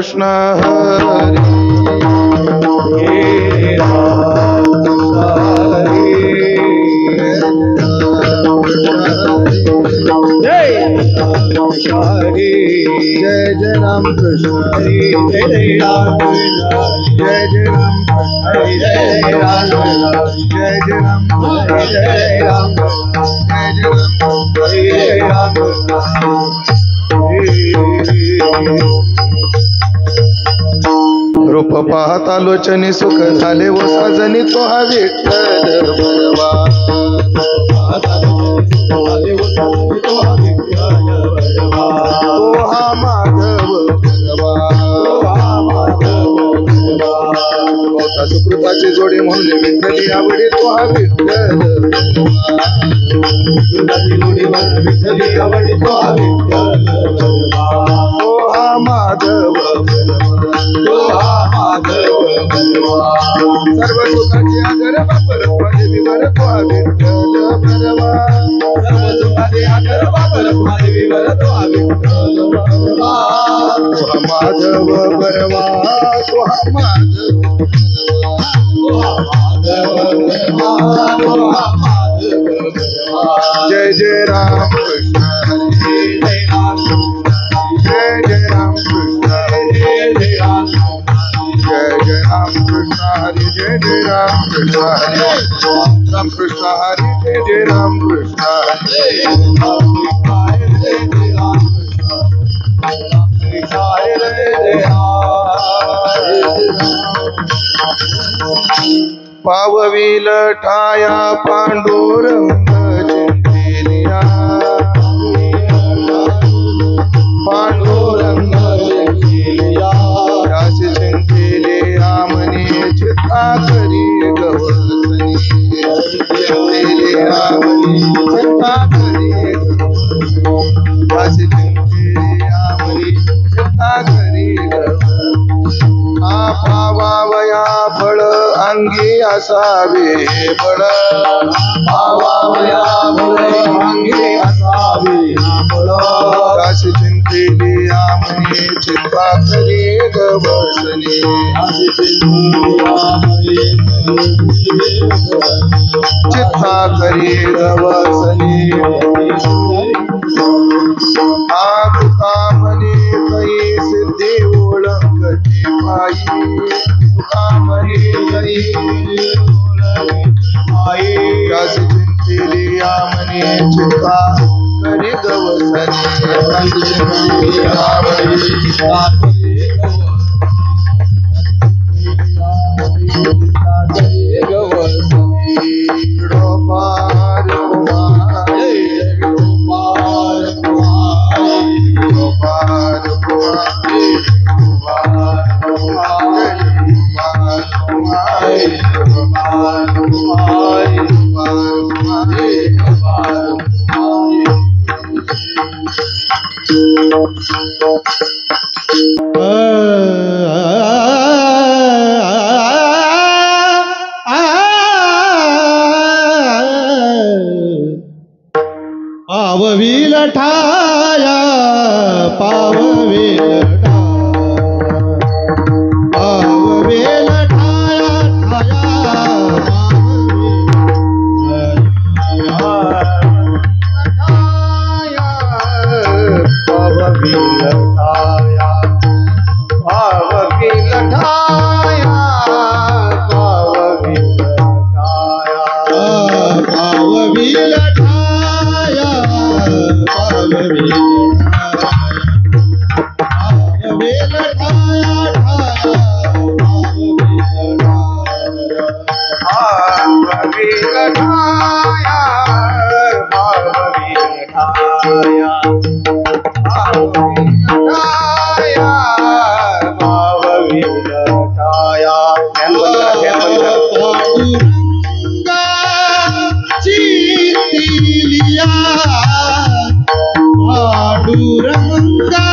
कृष्ण हरी जय जय राम कृष्ण हरी जय राम जय जय राम हरी जय राम जय जय राम हरी जय राम जय जय राम रूप पाहता लोचनी सुख झाले व साजनी तो हा विठ्ठल बरवा तो हा माधव बरवा सुकृताची जोडी म्हणून विठ्ठली आवडी तो हा विठ्ठल विठ्ठली आवडी तो हा विठ्ठल तो हा माधव सर्व सुखाची आदर बापर देवीवर तो हा विठ्ठल बरवा सर्व सुखाची आदर बापर देवीवर तो हा विठ्ठल बरवा तो हा माधव बरवा तो हा माधव जय जय राम कृष्ण हरी जय जय राम कृष्ण जय जय राम कृष्ण हरी जय जय राम कृष्ण हरी राम कृष्ण हरी जय जय राम कृष्ण पावविल ठाया पांडुरंग चिंतेलिया पांडुरंग चिंतेलिया त्याची चिंतेलिया म्हणे चित्ता करी गवसनी चिंतेलिया म्हणे चित्ता करी त्याची चिंतेलिया म्हणे चित्ता करी पावावया बळ अंगी असावे बळ पावावया बळ अंगी असावे बळ काशी चिंतेली आमने चिंता करी गवसनी चित्ता करी गवसनी तुका म्हणे काही सिद्धी ओळखती पायी तुका म्हणे काही काशी चिंतेली आमने चित्ता करी पावविल ठाया पावविल पावविल ठाया पावविल ठाया पावविल ठाया पावविल ठाया पावविल ठाया पावविल पांडुरंगा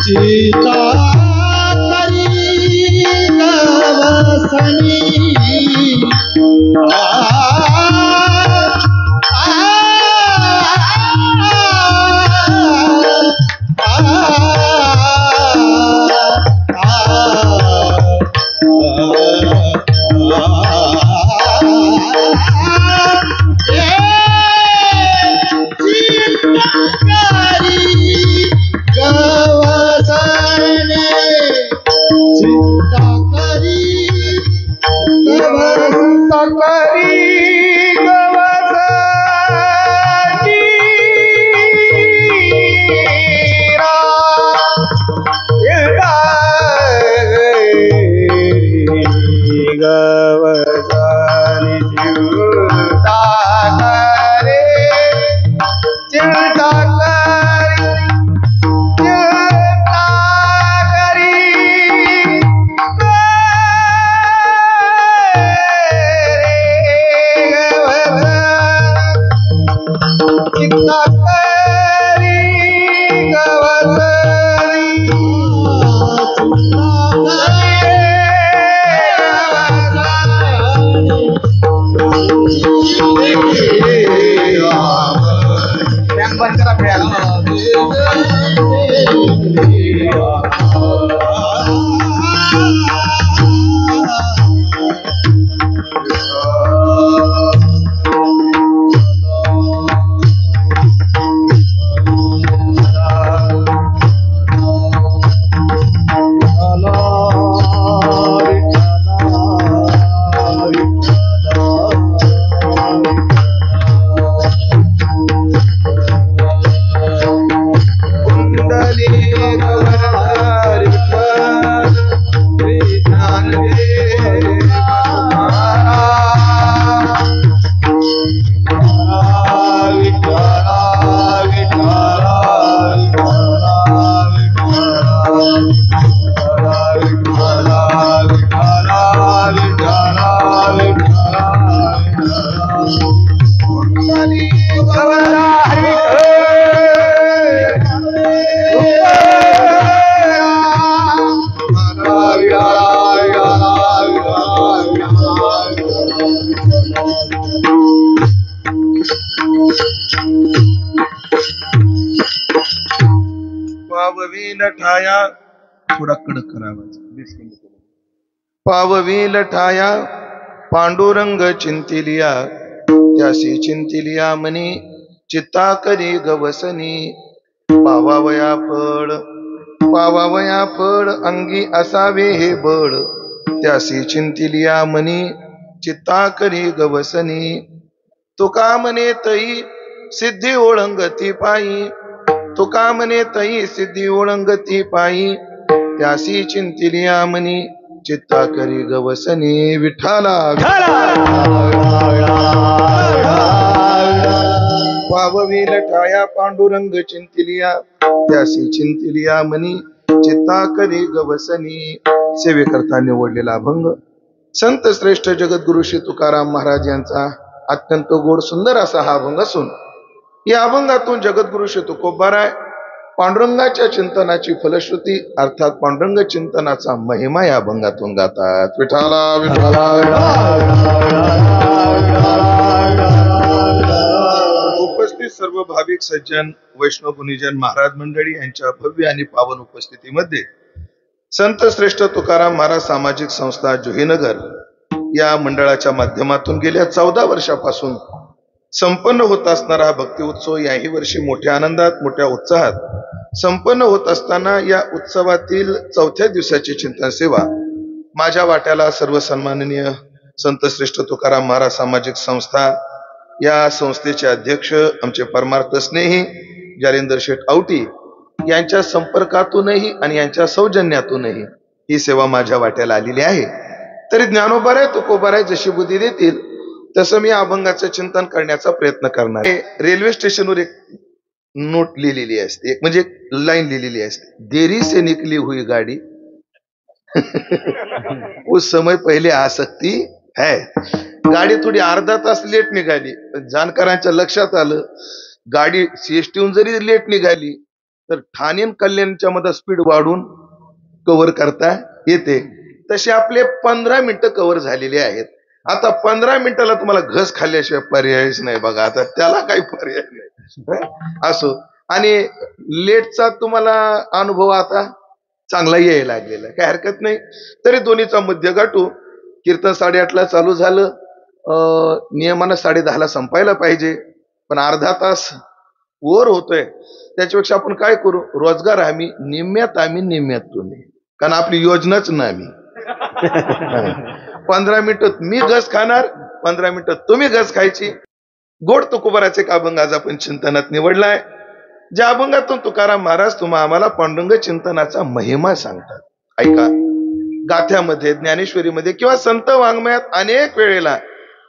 चिता करी गवसनी ठाया थोडा कडक करावा पाववील ठाया पांडुरंग चिंतिलिया त्यासी चिंतिलिया मनी चित्ता करी गवसनी पावावया फळ अंगी असावे हे बळ त्यासी चिंतिलिया मनी चित्ता करी गवसनी तुका म्हणे तई सिद्धी ओळंगती पायी तुका म्हणे तई सिद्धी ओळंगती पायी त्यासी चिंतिलिया मनी चित्ता करी गवसनी विठाला पाववील ठाया पांडुरंग चिंतिलिया त्यासी चिंतिलिया मनी चित्ता करी गवसनी सेवेकरता निवडलेला अभंग संत श्रेष्ठ जगद्गुरु श्री तुकाराम महाराज यांचा अत्यंत गोड सुंदर असा हा अभंग असून या अभंगातून जगद्गुरु श्री तुकोबाराय पांडुरंगाच्या चिंतनाची फलश्रुती अर्थात पांडुरंग चिंतनाचा महिमा या अभंगातून गातात. विठाला विठाला उपस्थित सर्व भाविक सज्जन वैष्णव गुणीजन महाराज मंडळी यांच्या भव्य आणि पावन उपस्थितीमध्ये संत श्रेष्ठ तुकाराम महाराज सामाजिक संस्था जुहीनगर या मंडळाच्या माध्यमातून गेल्या 14 वर्षापासून संपन्न होत असणारा हा भक्ती उत्सव याही वर्षी मोठ्या आनंदात मोठ्या उत्साहात संपन्न होत असताना या उत्सवातील 4थ्या दिवसाची चिंतन सेवा माझ्या वाट्याला सर्व सन्माननीय संत श्रेष्ठ तुकाराम महाराज सामाजिक संस्था या संस्थेचे अध्यक्ष आमचे परमार्थ स्नेही जालिंदर शेठ औटी यांच्या संपर्कातूनही आणि यांच्या सौजन्यातूनही ही सेवा माझ्या वाट्याला आलेली आहे. तरी ज्ञानोबाराय तुकोबाराय जशी बुद्धी देतील तसं मी अभंगाचं चिंतन करण्याचा प्रयत्न करणार. रेल्वे स्टेशनवर एक नोट लिहिलेली असते, एक म्हणजे लाईन लिहिलेली असते, देरी से निकली हुई गाडी उस समय पहिले आ सकती है. गाडी थोडी अर्धा तास लेट निघाली, जाणकारांच्या लक्षात आलं गाडी सीएसटीहून जरी लेट निघाली तर ठाणे आणि कल्याणच्या मध्ये स्पीड वाढून कव्हर करता येते. तसे आपले 15 मिनिटं कव्हर झालेले आहेत. आता 15 मिनिटाला तुम्हाला घस खाल्ल्याशिवाय पर्यायच नाही बघा. आता त्याला काही पर्याय नाही असो. आणि लेटचा तुम्हाला अनुभव आता चांगला यायला लागलेला काय हरकत नाही. तरी दोन्हीचा मध्य गाठू. कीर्तन 8:30ला चालू झालं. नियमानं 10:30ला संपायला पाहिजे, पण अर्धा तास वर होतोय. त्याच्यापेक्षा आपण काय करू, रोजगार आम्ही निम्म्यात तुम्ही, कारण आपली योजनाच नाही. 15 मिनिटं मी घस खाणार, 15 मिनिटं तुम्ही घस खायची. गोड तुकोबाराचे एक अभंग आज आपण चिंतनात निवडलाय. ज्या अभंगातून तुकाराम महाराज तुम्हा आम्हाला पांडुरंग चिंतनाचा महिमा सांगतात. ऐका, गाथ्यामध्ये, ज्ञानेश्वरीमध्ये किंवा संत वाङ्मयात अनेक वेळेला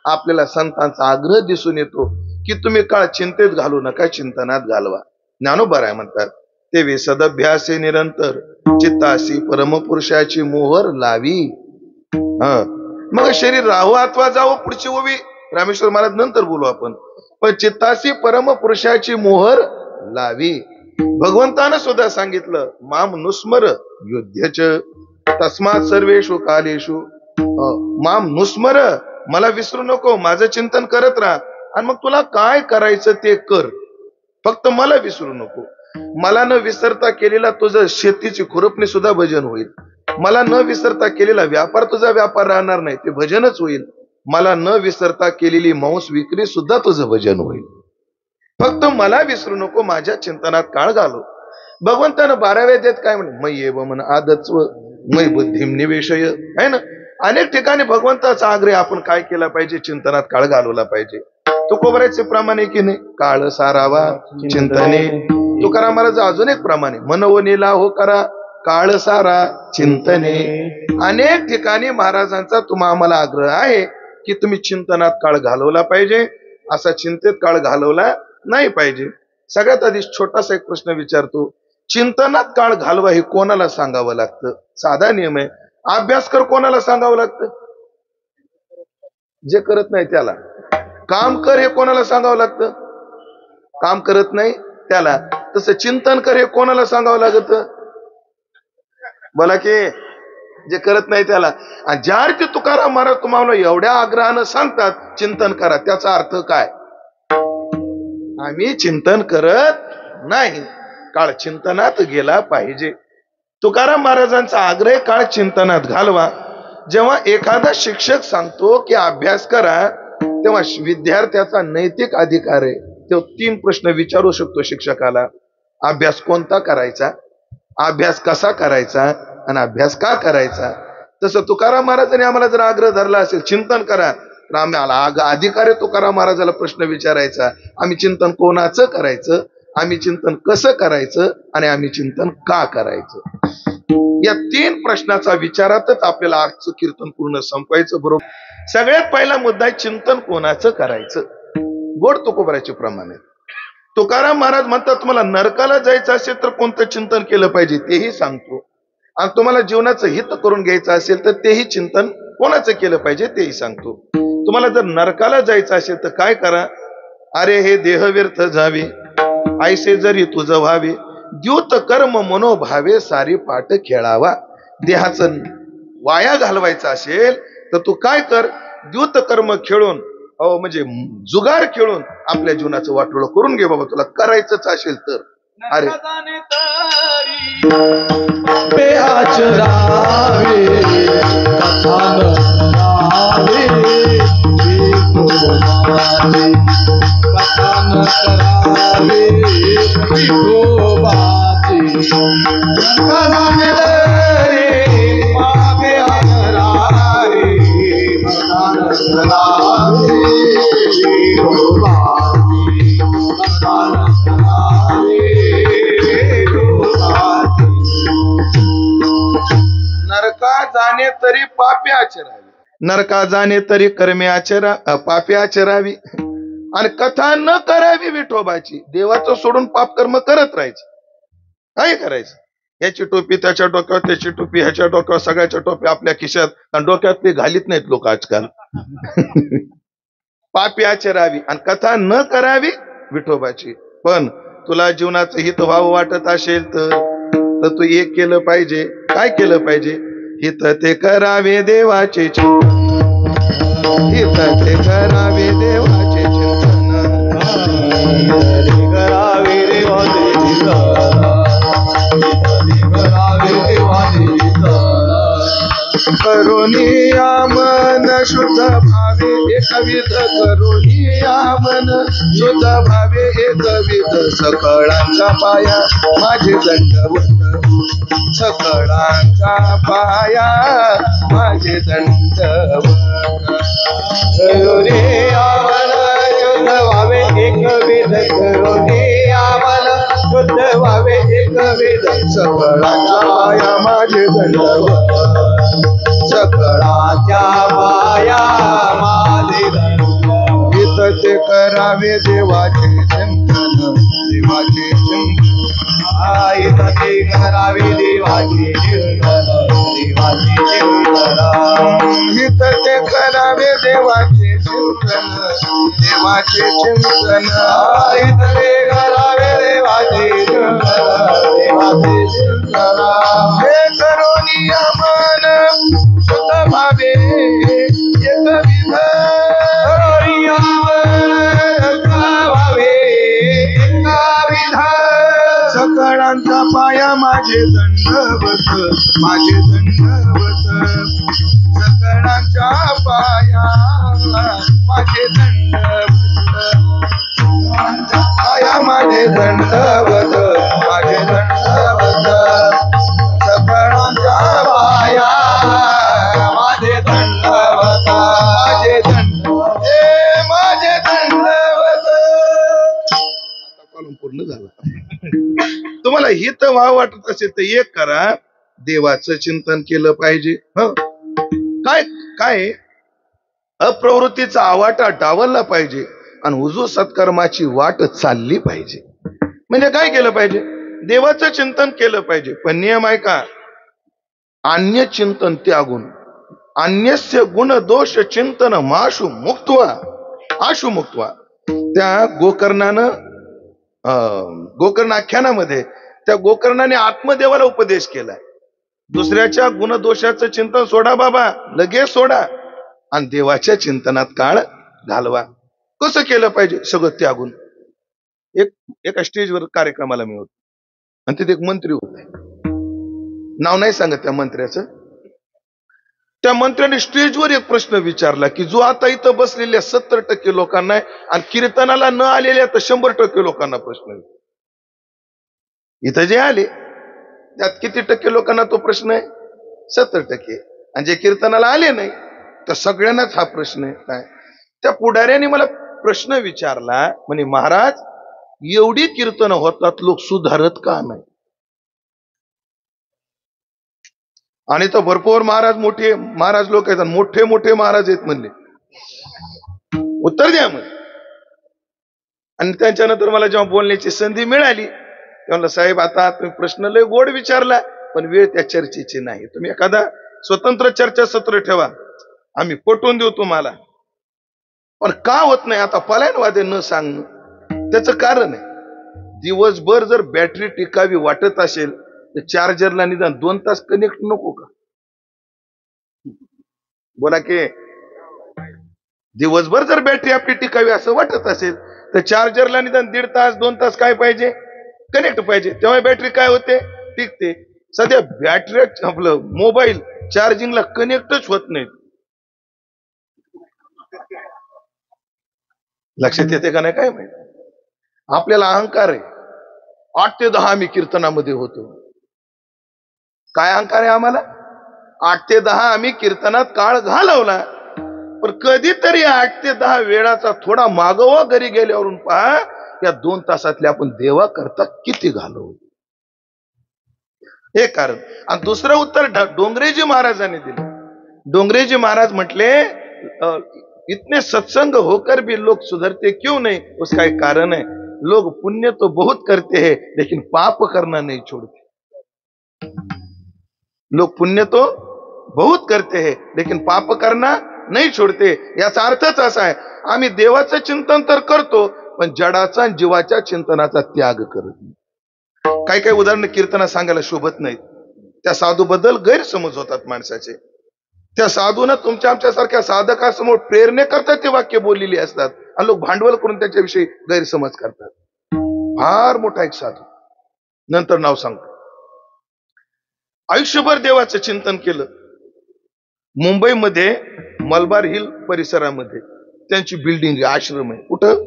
आपल्याला संतांचा आग्रह दिसून येतो की तुम्ही काळ चिंतेत घालू नका, चिंतनात घालवा. ज्ञानोबा म्हणतात, ते सदभ्यासे निरंतर चित्तासी परमपुरुषाची मोहर लावी. मग शरीर राहो अथवा जावो पुढची ओवी रामेश्वर महाराज नंतर बोलू आपण. पण चित्तासी परमपुरुषाची मोहर लावी. भगवंतानं सुद्धा सांगितलं, माम नुस्मर युध्यच तस्मात सर्वेषु कालेषु माम नुस्मर, मला विसरू नको, माझं चिंतन करत राहा. आणि मग तुला काय करायचं ते कर, फक्त मला विसरू नको. मला न विसरता केलेला तुझं शेतीची खुरपणी सुद्धा भजन होईल. मला न विसरता केलेला व्यापार तुझा व्यापार राहणार नाही, ते भजनच होईल. मला न विसरता केलेली मांस विक्री सुद्धा तुझं भजन होईल. फक्त मला विसरू नको, माझ्या चिंतनात काळ घालू. भगवंतानं 12व्या अध्यायात काय म्हणे, मय्ये मन आदत्व मय बुद्धीम निवेशय आहे ना. अनेक ठिकाणी भगवंताचा आग्रह आपण काय केला पाहिजे, चिंतनात काळ घालवला पाहिजे. तुकोबाराचे प्रमाणे की नाही, काळ सारावा चिंतने. तुकाराम महाराज अजून एक प्रमाणे, मनवनीला हो करा काळ सारा चिंतने. अनेक ठिकाणी महाराजांचा तुम्हा आम्हाला आग्रह आहे की तुम्ही चिंतनात काळ घालवला पाहिजे. असा चिंतेत काळ घालवला नाही पाहिजे. सगळ्यात आधी छोटासा एक प्रश्न विचारतो, चिंतनात काळ घालवा हे कोणाला सांगावं लागतं? साधा नियम आहे. अभ्यास कर कोणाला सांगावं लागतं? जे करत नाही त्याला. काम कर हे कोणाला सांगावं लागतं? काम करत नाही त्याला. तसं चिंतन कर हे कोणाला सांगावं लागत? बोला की, जे करत नाही त्याला. आणि ज्या अर्थी तुकाराम महाराज तुम्हाला एवढ्या आग्रहानं सांगतात चिंतन करा, त्याचा अर्थ काय? आम्ही चिंतन करत नाही, काळ चिंतनात गेला पाहिजे. तुकाराम महाराजांचा आग्रह, काळ चिंतनात घालवा. जेव्हा एखादा शिक्षक सांगतो की अभ्यास करा, तेव्हा विद्यार्थ्याचा नैतिक अधिकार आहे. तो 3 प्रश्न विचारू शकतो शिक्षकाला. अभ्यास कोणता करायचा, अभ्यास कसा करायचा आणि अभ्यास का करायचा. तसं तुकाराम महाराजांनी आम्हाला जर आग्रह धरला असेल चिंतन करा, तर आम्हाला अधिकार आहे तुकाराम महाराजाला प्रश्न विचारायचा, आम्ही चिंतन कोणाचं करायचं, आम्ही चिंतन कसं करायचं आणि आम्ही चिंतन का करायचं. या 3 प्रश्नाचा विचारातच आपल्याला आजचं कीर्तन पूर्ण संपवायचं. बरोबर. सगळ्यात पहिला मुद्दा आहे चिंतन कोणाचं करायचं. गोड तुकोबाराचे प्रमाणे तुकाराम महाराज म्हणतात, तुम्हाला नरकाला जायचं असेल तर कोणतं चिंतन केलं पाहिजे तेही सांगतो, आणि तुम्हाला जीवनाचं हित करून घ्यायचं असेल तर तेही चिंतन कोणाचं केलं पाहिजे तेही सांगतो. तुम्हाला जर नरकाला जायचं असेल तर काय करा, अरे हे देह व्यर्थ जावे, ऐसे जरी तुझं व्हावे, द्यूत कर्म मनोभावे सारी पाठ खेळावा. देहाचं वाया घालवायचं असेल तर तू काय कर, द्यूत कर्म खेळून, म्हणजे जुगार खेळून आपल्या जीवनाचं वाटोळं करून घे बाबा, तुला करायचंच असेल तर. अरे नरका जाणे तरी पापे आचरावी, नरका जाणे तरी कर्मे पापे आचरावी, आणि कथा न करावी विठोबाची. देवाचं सोडून पाप कर्म करत राहायचं. काय करायचं, याची टोपी त्याच्या डोक्यावर, त्याची टोपी ह्याच्या डोक्यावर, सगळ्याच्या टोपी आपल्या खिशात, आणि डोक्यात ते घालीत नाहीत लोक आजकाल. पापी आचरावी आणि कथा न करावी विठोबाची. पण तुला जीवनाचं हित व्हावं वाटत असेल तर तू एक केलं पाहिजे. काय केलं पाहिजे? हित ते करावे देवाचे चिंतन. हित ते करावे देवाचे चिंतन. करावे देवाचे चिंतन. करावे देवाचे चिंतन. करुणिया मन शुद्ध भावे एकविध. करुणिया मन शुद्ध भावे एकविध. सकळांचा पाया माझे दंडवत. सकळांचा पाया माझे दंडवत. करुणिया मन शुद्ध व्हावे एकविध. करुणिया मन शुद्ध व्हावे एकविध. सकळांचा पाया माझे दंडवत. सकळाच्या पाया माझे दंडवत. हित ते करावे देवाचे चिंतन. देवाचे चिंतन. हित ते करावे देवाचे चिंतन. देवाचे चिंतन. हित ते करावे देवाचे चिंतन. देवाचे चिंतन. हित ते करावे देवाचे चिंतन. देवाचे चिंतन. हे करुणिया मन शुद्ध भावे एकविध. करुणिया मन शुद्ध भावे एकविध. सकळांचा पाया माझे दंडवत. माझे दंडवत. सकळांच्या पाया माझे दंडवत. पाया माझे दंडवत. माझे दंडवत. सकळांच्या पाया माझे दंडवत. माझे दंड माझे दंडवत. आता कॉलम पूर्ण झाला. तुम्हाला हित व्हावं वाटत असेल तर एक करा. देवाचं चिंतन केलं पाहिजे. काय काय अप्रवृत्तीचा आवाटा डावलला पाहिजे आणि हुजूर सत्कर्माची वाट चालली पाहिजे. म्हणजे काय केलं पाहिजे? देवाचं चिंतन केलं पाहिजे. पण नियम आहे का? अन्य चिंतन त्यागून. अन्यस्य गुण दोष चिंतन माशु मुक्त्वा. आशु मुक्त्वा. त्या गोकर्णानं गोकर्ण आख्यानामध्ये त्या गोकर्णाने आत्मदेवाला उपदेश केलाय. दुसऱ्याच्या गुणदोषाचं चिंतन सोडा बाबा, लगेच सोडा आणि देवाच्या चिंतनात काळ घालवा. कसं केलं पाहिजे? सगळं त्यागून. एका स्टेजवर कार्यक्रमाला मी होतो आणि तिथे एक मंत्री होते. नाव नाही सांगत त्या मंत्र्याचं. त्या मंत्र्याने स्टेजवर एक प्रश्न विचारला की जो आता इथं बसलेल्या 70% लोकांना आहे आणि कीर्तनाला न आलेल्या तर 100% लोकांना प्रश्न. इथं जे आले त्यात किती टक्के लोकांना तो प्रश्न आहे? 70%. आणि जे कीर्तनाला आले नाही तर सगळ्यांनाच हा प्रश्न आहे. काय? त्या पुढाऱ्याने मला प्रश्न विचारला, म्हणे महाराज एवढी कीर्तन होतात, लोक सुधारत का नाही? आणि तो भरपूर महाराज मोठे महाराज लोक आहेत, मोठे मोठे महाराज आहेत म्हणले. उत्तर द्या म्हणे. आणि त्यांच्यानंतर मला जेव्हा बोलण्याची संधी मिळाली तेव्हा साहेब आता तुम्ही प्रश्न लय गोड विचारला पण वेळ त्या चर्चेची नाही. तुम्ही एखादा स्वतंत्र चर्चा सत्र ठेवा, आम्ही पटवून देऊ तुम्हाला. पण का होत नाही? आता पलायनवादे न सांगणं त्याचं कारण आहे. दिवसभर जर बॅटरी टिकावी वाटत असेल तर चार्जरला निदान 2 तास कनेक्ट नको का? बोला की दिवसभर जर बॅटरी आपली टिकावी असं वाटत असेल तर चार्जरला निदान 1.5 तास 2 तास काय पाहिजे? कनेक्ट पाहिजे. तेव्हा बॅटरी काय होते? टिकते. सध्या बॅटरी आपलं मोबाईल चार्जिंगला कनेक्टच होत नाही. लक्षात येते का नाही काय माहिती? आपल्याला अहंकार आहे. 8 ते 10 आम्ही कीर्तनामध्ये होतो. काय अहंकार आहे आम्हाला? 8 ते 10 आम्ही कीर्तनात काळ घालवला. पण कधीतरी 8 ते 10 वेळाचा थोडा मागवा घरी गेल्यावरून पहा या 2 तासातले आपण देवा करता किती घालवू. हे कारण. आणि दुसरं उत्तर डोंगरेजी महाराजांनी दिलं. डोंगरेजी महाराज म्हटले इतने सत्संग होकर भी लोग सुधरते क्यों नहीं? उसका एक कारण है, लोग पुण्य तो बहुत करते हैं लेकिन पाप करना नहीं छोड़ते. लोग पुण्य तो बहुत करते हैं लेकिन पाप करना नाही छोडते. याचा अर्थच असा आहे आम्ही देवाचं चिंतन तर करतो पण जडाचा आणि जीवाच्या चिंतनाचा त्याग करत नाही. काही काही उदाहरणं कीर्तना सांगायला शोभत नाहीत. त्या साधू बद्दल गैरसमज होतात माणसाचे. त्या साधूनं तुमच्या आमच्यासारख्या साधकासमोर प्रेरणेकरता ते वाक्य बोललेली असतात आणि लोक भांडवल करून त्याच्याविषयी गैरसमज करतात. फार मोठा एक साधू, नंतर नाव सांगतो, आयुष्यभर देवाचं चिंतन केलं. मुंबईमध्ये मलबार हिल परिसरामध्ये त्यांची बिल्डिंग आहे, आश्रम आहे. कुठं?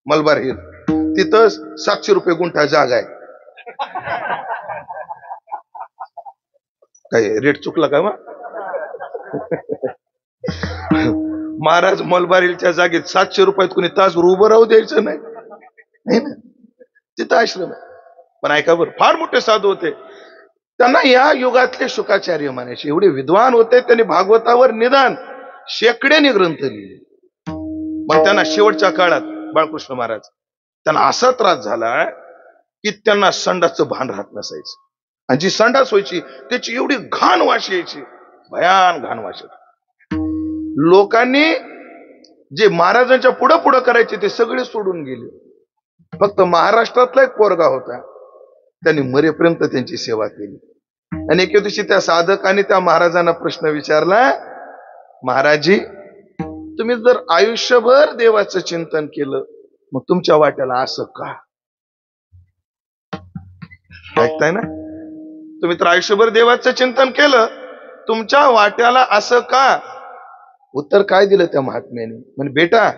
मलबार हिल. तिथं 700 रुपये गुंठा जागा आहे. काय रेट चुकला का मग? महाराज मलबार हिलच्या जागेत 700 रुपयात कोणी तासभर उभं राहू द्यायचं नाही ना. तिथं आश्रम आहे. पण ऐका बरं, फार मोठे साधू होते. त्यांना या युगातले शुकाचार्य म्हणायचे. एवढे विद्वान होते, त्यांनी भागवतावर निदान शेकड्याने ग्रंथ लिहिले. पण त्यांना शेवटच्या काळात बाळकृष्ण महाराज त्यांना असा त्रास झाला की त्यांना संडासचं भान राहत नसायचं. आणि जी संडास व्हायची त्याची एवढी घाण वास यायची, भयान घाण वास. लोकांनी जे महाराजांच्या पुढं पुढं करायचे ते सगळे सोडून गेले. फक्त महाराष्ट्रातला एक पोरगा होता, त्यांनी मरेपर्यंत त्यांची सेवा केली. आणि एके दिवशी त्या साधकाने त्या महाराजांना प्रश्न विचारला, महाराजी, तुम्ही जर आयुष्यभर देवाचं चिंतन केलं, मग तुमच्या वाट्याला असं का? ऐकताय ना? तुम्ही तर आयुष्यभर देवाचं चिंतन केलं, तुमच्या वाट्याला असं का? उत्तर काय दिलं त्या महात्म्याने? म्हणजे बेटा,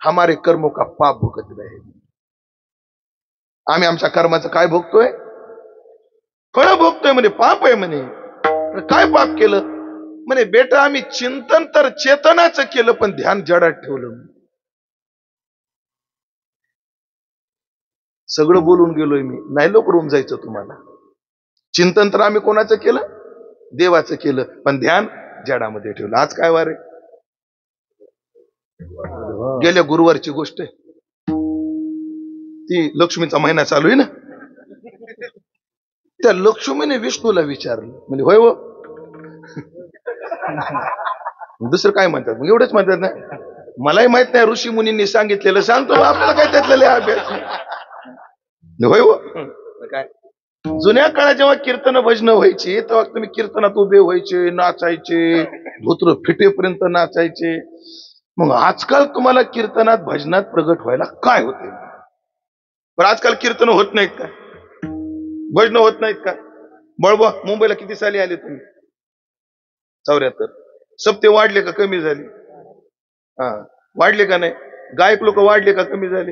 हमारे कर्मों का पाप भुगत रहे. आम्ही आमच्या कर्माचं काय भोगतोय? फळ भोगतोय. म्हणे पाप आहे. म्हणे काय पाप केलं? म्हणे बेटा, आम्ही चिंतन तर चेतनाचं केलं, पण ध्यान जडात ठेवलं. सगळं बोलून गेलोय मी, नाही लोक रूम जायचं तुम्हाला. चिंतन तर आम्ही कोणाचं केलं? देवाचं केलं, पण ध्यान जडामध्ये ठेवलं. आज काय वारे? गेल्या गुरुवारची गोष्ट आहे. ती लक्ष्मीचा महिना चालू आहे ना. त्या लक्ष्मीने विष्णूला विचारलं, म्हणजे होय हो, दुसरं काय म्हणतात? मग एवढंच म्हणतात ना, मलाही माहित नाही, ऋषी मुनींनी सांगितलेलं सांगतो, आपल्याला काय त्यातलं अभ्यास. होय हो. काय जुन्या काळात जेव्हा कीर्तन भजन व्हायची, तेव्हा तुम्ही कीर्तनात उभे व्हायचे, नाचायचे, धोत्र फिटेपर्यंत नाचायचे. मग आजकाल तुम्हाला कीर्तनात भजनात प्रगट व्हायला काय होते? पण आजकाल कीर्तन होत नाहीत का? भजन होत नाहीत का? बळबा, मुंबईला किती साली आले तुम्ही? 74. सप्ते वाढले का कमी झाले? हा, वाढले का नाही? गायक लोक वाढले का कमी झाले?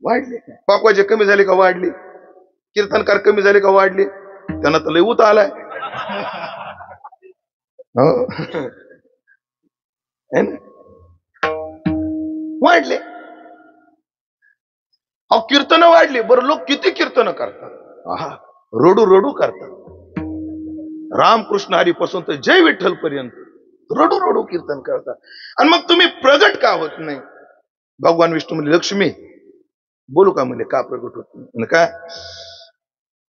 वाढले. पाकवाचे कमी झाले का वाढले? कीर्तनकार कमी झाले का वाढले? त्यांना तर लय उत आलाय. वाढले. अहो, कीर्तन वाढले. बरं, लोक किती कीर्तन करतात? रडू रडू करतात. रामकृष्ण हरीपासून तर जय विठ्ठल पर्यंत रडू रडू कीर्तन करतात. आणि मग तुम्ही प्रगट का होत नाही? भगवान विष्णू म्हणजे लक्ष्मी बोलू का म्हणले, का प्रगट होत नाही?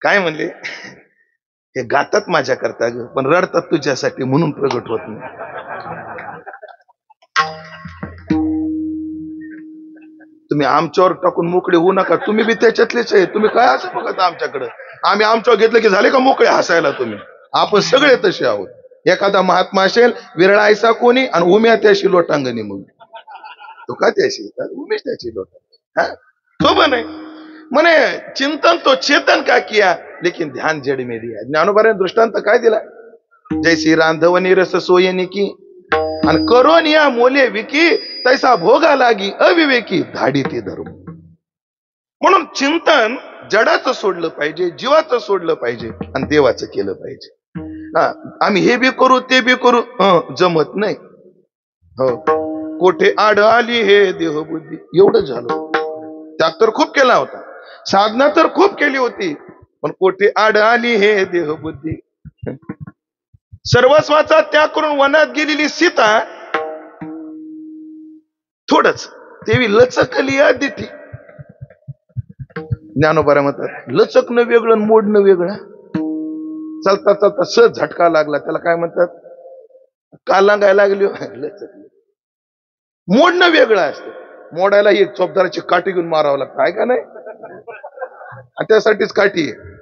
काय म्हणले? हे गातात माझ्या करता ग, पण रडतात तुझ्यासाठी, म्हणून प्रगट होत नाही. तुम्ही आमच्यावर टाकून मोकळे होऊ नका, तुम्ही बी त्याच्यातलेच आहे. तुम्ही काय असं बघत आमच्याकडे? आम्ही आमच्यावर घेतलं की झाले का मोकळे हसायला तुम्ही? आपण सगळे तसे आहोत. एखादा महात्मा असेल विरळायचा कोणी, आणि उम्या त्याशी लोटांगणी, मग तो का त्याशी उमेश त्याची लोटांगणी. शोभा नाही म्हणे, चिंतन तो चेतन का किया, लेकिन ध्यान जड़ में दिया. ज्ञानोबाने दृष्टांत काय दिला? जैसी रांधवनी रस सोयनी की, आणि करोन या मोले विकी, तैसा भोगा लागी अविवेकी धाडी ते धर्म. म्हणून चिंतन जडाचं सोडलं पाहिजे, जीवाचं सोडलं पाहिजे, आणि देवाचं केलं पाहिजे. आम्ही हे बी करू ते बी करू, जमत नाही. हो, कोठे आड आली हे देहबुद्धी, एवढं झालं. त्याग तर खूप केला होता, साधना तर खूप केली होती, पण कोठे आड आली हे देहबुद्धी. सर्वस्वाचा त्याग करून वनात गेलेली सीता थोडच तेवी लचकली दिठी. ज्ञानोबा म्हणतात, लचकणं वेगळं, मोडणं वेगळं. चालता चालता सहज झटका लागला, त्याला काय म्हणतात? का लागायला लागली? लचकली. मोडणं वेगळं असतं. मोडायला एक चोपदाराची काठी घेऊन मारावं लागतं, आहे का नाही? आणि त्यासाठीच काठी आहे.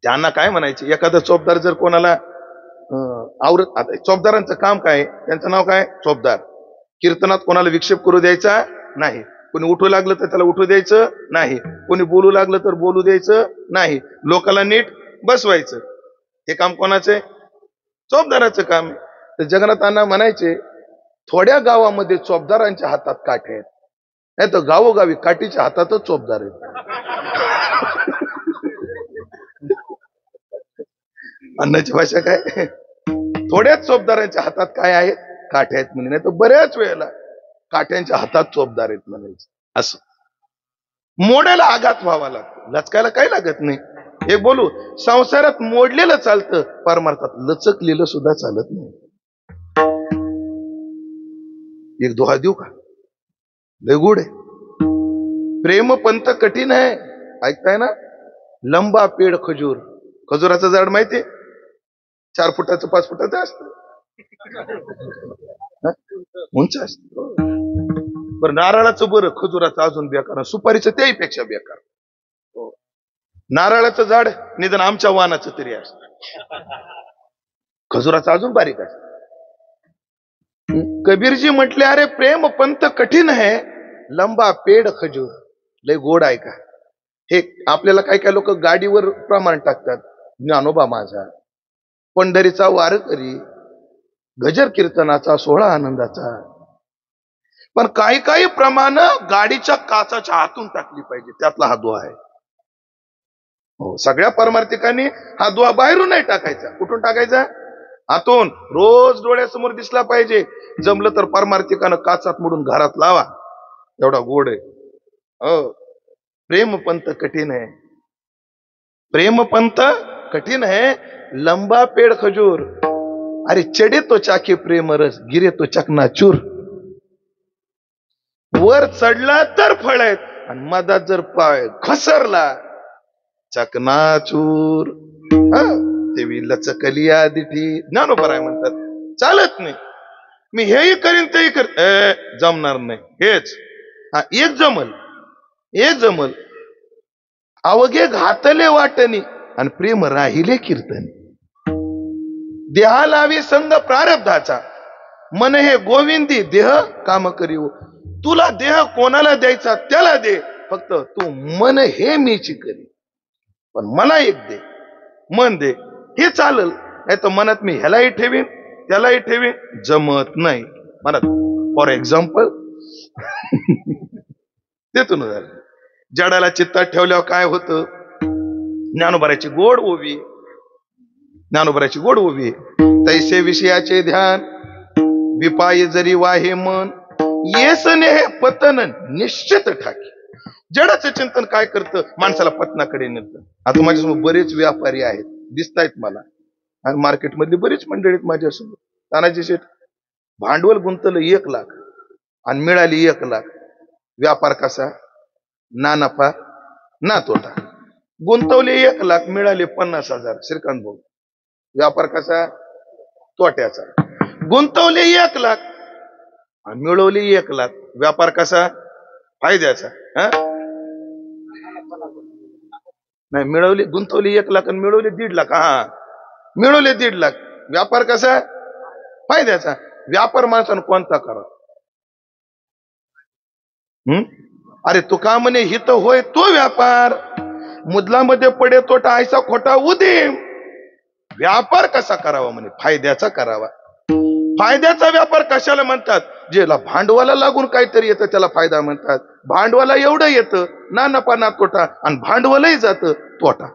त्यांना काय म्हणायचे, एखादा चोपदार जर कोणाला आवरत, आता चोपदारांचं काम काय, त्यांचं नाव काय, चोपदार. कीर्तनात कोणाला विक्षेप करू द्यायचा नाही, कोणी उठू लागलं तर त्याला उठू द्यायचं नाही, कोणी बोलू लागलं तर बोलू द्यायचं नाही, लोकांना नीट बसवायचं. हे काम कोणाचं? चोपदाराचं काम आहे. तर जगन्नाथांना म्हणायचे, थोड्या गावामध्ये चोपदारांच्या हातात काठी आहेत, नाही तर गावोगावी काठीच्या हातातच चोपदार आहेत. अन्नाची भाषा काय, थोड्याच चोपदारांच्या हातात काय आहेत, काठ्या आहेत म्हणे, नाही तर बऱ्याच वेळेला काठ्यांच्या हातात चोपदार आहेत म्हणायचे. असं मोडायला आघात व्हावा लागतो, लचकायला काही लागत नाही. हे बोलू, संसारात मोडलेलं चालतं, परमार्थात लचकलेलं सुद्धा चालत नाही. एक दोहा देऊ का, लय गोड आहे. प्रेम पंथ कठीण आहे, ऐकताय ना? लंबा पेड खजूर, खजुराचं झाड माहितीये, 4 फुटाचं 5 फुटाचं असतं, उंच असत. बरं, नारळाचं बरं, खजुराचं अजून बेकार, सुपारीचं त्याही पेक्षा बेकार. नारळाचं झाड निदान आमच्या वाहनाचं तरी असत, खजुराचं अजून बारीक असत. कबीरजी म्हटले, अरे प्रेम पंथ कठीण आहे, लंबा पेड खजूर, लय गोड आहे का? हे आपल्याला काय काय लोक गाडीवर प्रमाण टाकतात, ज्ञानोबा माझा, पंढरीचा वारकरी, गजर कीर्तनाचा, सोहळा आनंदाचा. पण काही काही प्रमाण गाडीच्या काचाच्या आतून टाकली पाहिजे, त्यातला हा दुआ आहे. हो, सगळ्या परमार्थिकांनी हा दुआ बाहेरून नाही टाकायचा, कुठून टाकायचा? आतून. रोज डोळ्यासमोर दिसला पाहिजे. जमलं तर परमार्थिकानं काचात मोडून घरात लावा, एवढा गोड आहे. हो, प्रेम पंथ कठीण आहे, प्रेम पंथ कठीण है, लंबा पेड़ खजूर. अरे चढे तो चाके प्रेम रस, गिरे तो चकनाचूर. वर चढला तर फळ आहेत, आणि मधात जर पाय घसरला चकनाचूर. तेवी लचकली दिठी. ज्ञानोबराय म्हणतात, चालत नाही, मी हेही करीन तेही कर, जमणार नाही. हेच एक जमल, एक जमल, अवघे घातले वाटणी, आणि प्रेम राहिले कीर्तन. देहा लावी संग प्रारब्धाचा, मन हे गोविंदी देह काम करीव. तुला देह कोणाला द्यायचा त्याला दे, फक्त तू मन हे मीची करी. पण मला एक दे, मन दे, हे चालल. नाही तर मनात मी ह्यालाही ठेवीन त्यालाही ठेवीन, जमत नाही मला. फॉर एक्झाम्पल देतो ना झालं, जडाला चित्तात ठेवल्यावर काय होतं? ज्ञानोबराची गोड ओवी, ज्ञानोबराची गोड ओवी. तैसे विषयाचे ध्यान, विपाय जरी वाहे मन, येसने हे पतन निश्चित ठाकी. जडाचं चिंतन काय करतं? माणसाला पतनाकडे नेतं. आता माझ्यासमोर बरेच व्यापारी आहेत, दिसतायत मला, आणि मार्केटमधली बरीच मंडळी आहेत माझ्यासमोर. तानाजी शेठ, भांडवल गुंतलं 1 लाख आणि मिळाली 1 लाख. व्यापार कसा? ना नफा ना तोटा. गुंतवले 1 लाख, मिळाले 50,000. श्रीकांत भाऊ, व्यापार कसा? तोट्याचा. गुंतवले 1 लाख आणि मिळवले 1 लाख. व्यापार कसा? फायद्याचा. नाही, मिळवले, गुंतवले 1 लाख आणि मिळवले 1.5 लाख. मिळवले 1.5 लाख. व्यापार कसा? फायद्याचा. व्यापार माणसानं कोणता करा? अरे तू का म्हणे हित होय तो व्यापार, मुदलामध्ये पडे तोटा ऐसा खोटा उदीम. व्यापार कसा करावा म्हणे? फायद्याचा करावा. फायद्याचा व्यापार कशाला म्हणतात? ज्याला भांडवला लागून काहीतरी येतं त्याला फायदा म्हणतात. भांडवला एवढं येतं, ना नफा ना तोटा, आणि भांडवलही जातं तोटा.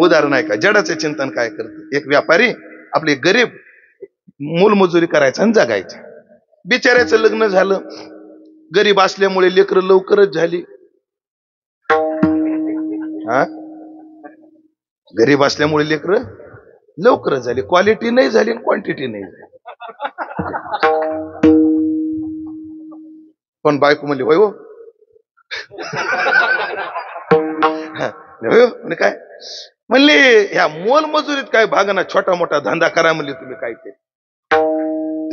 उदाहरण आहे का? जडाचे चिंतन काय करतं? एक व्यापारी आपले गरीब मूलमजुरी करायचं आणि जगायचं. बिचाऱ्याचं लग्न झालं, गरीब असल्यामुळे लेकरं लवकरच झाली. गरीब असल्यामुळे लेकरं लवकरच झाली, क्वालिटी नाही झाली आणि क्वांटिटी नाही झाली. पण बायको म्हणली होय हो, म्हणजे काय म्हणले, ह्या मोलमजुरीत काय भागना, छोटा मोठा धंदा करा म्हणले तुम्ही काय ते.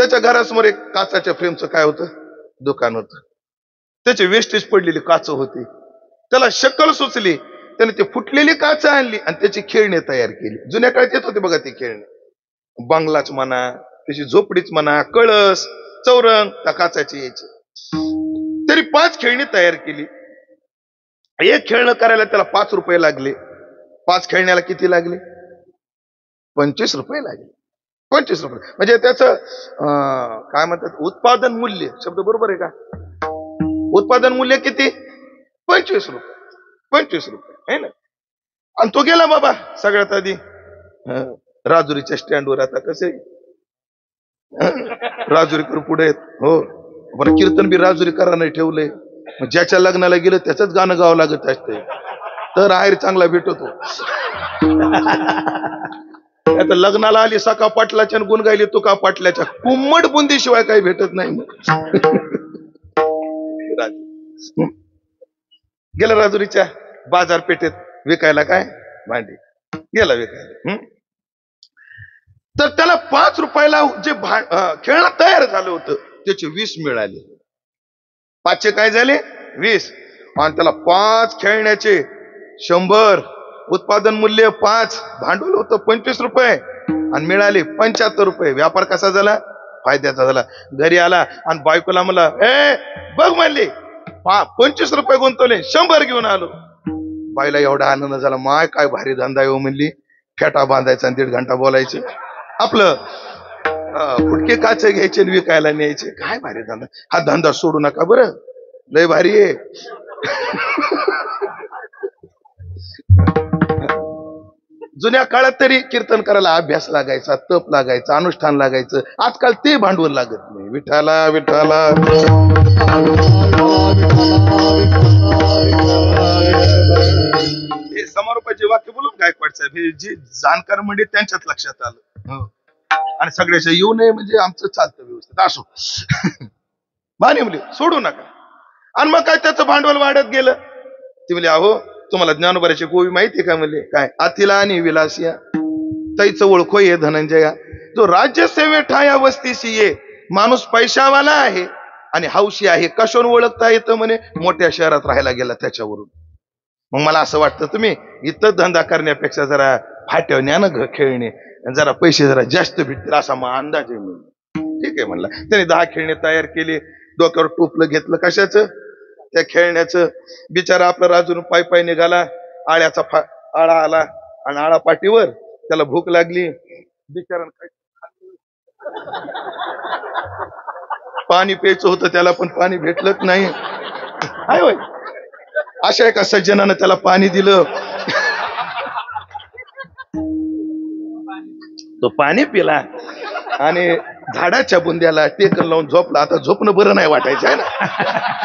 त्याच्या घरासमोर एक काचाच्या फ्रेमचं काय होतं, दुकान होतं. त्याचे वेस्टेज पडलेली काच होती. त्याला शक्कल सुचली, त्याने ते फुटलेली काच आणली आणि त्याची खेळणी तयार केली. जुन्या काळात येत होते बघा ती खेळणी, बंगलाच म्हणा, त्याची झोपडीच म्हणा, कळस, चौरंग त्या काचाची यायची. तरी 5 खेळणी तयार केली. एक खेळणं करायला त्याला 5 रुपये लागले. 5 खेळण्याला किती लागले? 25 रुपये लागले. 25 रुपये म्हणजे त्याचं काय म्हणतात, उत्पादन मूल्य, शब्द बरोबर आहे का? उत्पादन मूल्य किती? 25 रुपये. 25 रुपये आहे ना. आणि तो गेला बाबा सगळ्यात आधी राजुरीच्या स्टँडवर. आता कसे राजुरीकर पुढे हो, पण कीर्तन बी राजुरीकरांनी ठेवलंय. ज्याच्या लग्नाला गेलं त्याच गाणं गावं लागत असते, तर आहेर चांगला भेटतो. आता लग्नाला आली सका पाटलाच्या गुण गायली तुका पाटल्याच्या, कुम्मट बुंदी शिवाय काही भेटत नाही. गेला राजुरीच्या बाजारपेठेत विकायला काय भांडी, गेला विकायला. तर त्याला 5 रुपयाला जे खेळणं तयार झालं होतं त्याचे 20 मिळाले. 5चे काय झाले? 20. आणि त्याला 5 खेळण्याचे 100, उत्पादन मूल्य 5, भांडवल होतं 25 रुपये आणि मिळाले 75 रुपये. व्यापार कसा झाला? फायद्याचा झाला. घरी आला आणि बायकोला म्हणला, ए बघ म्हणले 25 रुपये गुंतवले, 100 घेऊन आलो. बाईला एवढा आनंद झाला, माय काय भारी धंदा येऊ म्हणली. फेटा बांधायचा आणि 1.5 घंटा बोलायचे. आपलं फुटके काचे घ्यायचे आणि विकायला न्यायचे. काय भारी धंदा, हा धंदा सोडू नका बरं, लय भारी आहे. जुन्या काळात तरी कीर्तन करायला अभ्यास लागायचा, तप लागायचा, अनुष्ठान लागायचं. आजकाल ते भांडवल लागत नाही. विठाला विठाला हे समारोपाचे वाक्य बोलून गायकवाड साहेब, हे जे जाणकार म्हणजे त्यांच्यात लक्षात आलं. आणि सगळ्याच्या येऊ नये म्हणजे आमचं चालतं व्यवस्थित. असो माने मुली सोडू नका. आणि मग काय त्याचं भांडवल वाढत गेलं. ती म्हणली, अहो तुम्हाला ज्ञानोबाची गोवी माहिती का? म्हणले काय? अतिला आणि विलासिया तैच ओळखो ये धनंजया, जो राज्यसेवे ठाया वस्तीशी ये, माणूस पैशावाला आहे आणि हौशी आहे. कशावरून ओळखता येतं? म्हणे मोठ्या शहरात राहायला गेला त्याच्यावरून. मग मला असं वाटतं तुम्ही इथं धंदा करण्यापेक्षा जरा फाट्यावर न्या ना खेळणे, जरा पैसे जरा जास्त भेटतील असा मग अंदाज आहे. ठीक आहे म्हणला. त्याने 10 खेळणे तयार केले. डोक्यावर टोपलं घेतलं कशाचं? त्या खेळण्याचं. बिचारा आपला राजून पाय पाय निघाला. आळ्याचा आळा आला आणि आळा पाठीवर. त्याला भूक लागली. बिचारा पाणी प्यायचं होतं त्याला, पण पाणी भेटलंच नाही. हाय होय, अशा एका सज्जनानं त्याला पाणी दिलं. तो पाणी पिला आणि झाडाच्या बुंद्याला टेकन लावून झोपला. आता झोपणं बरं नाही वाटायचं आहे ना,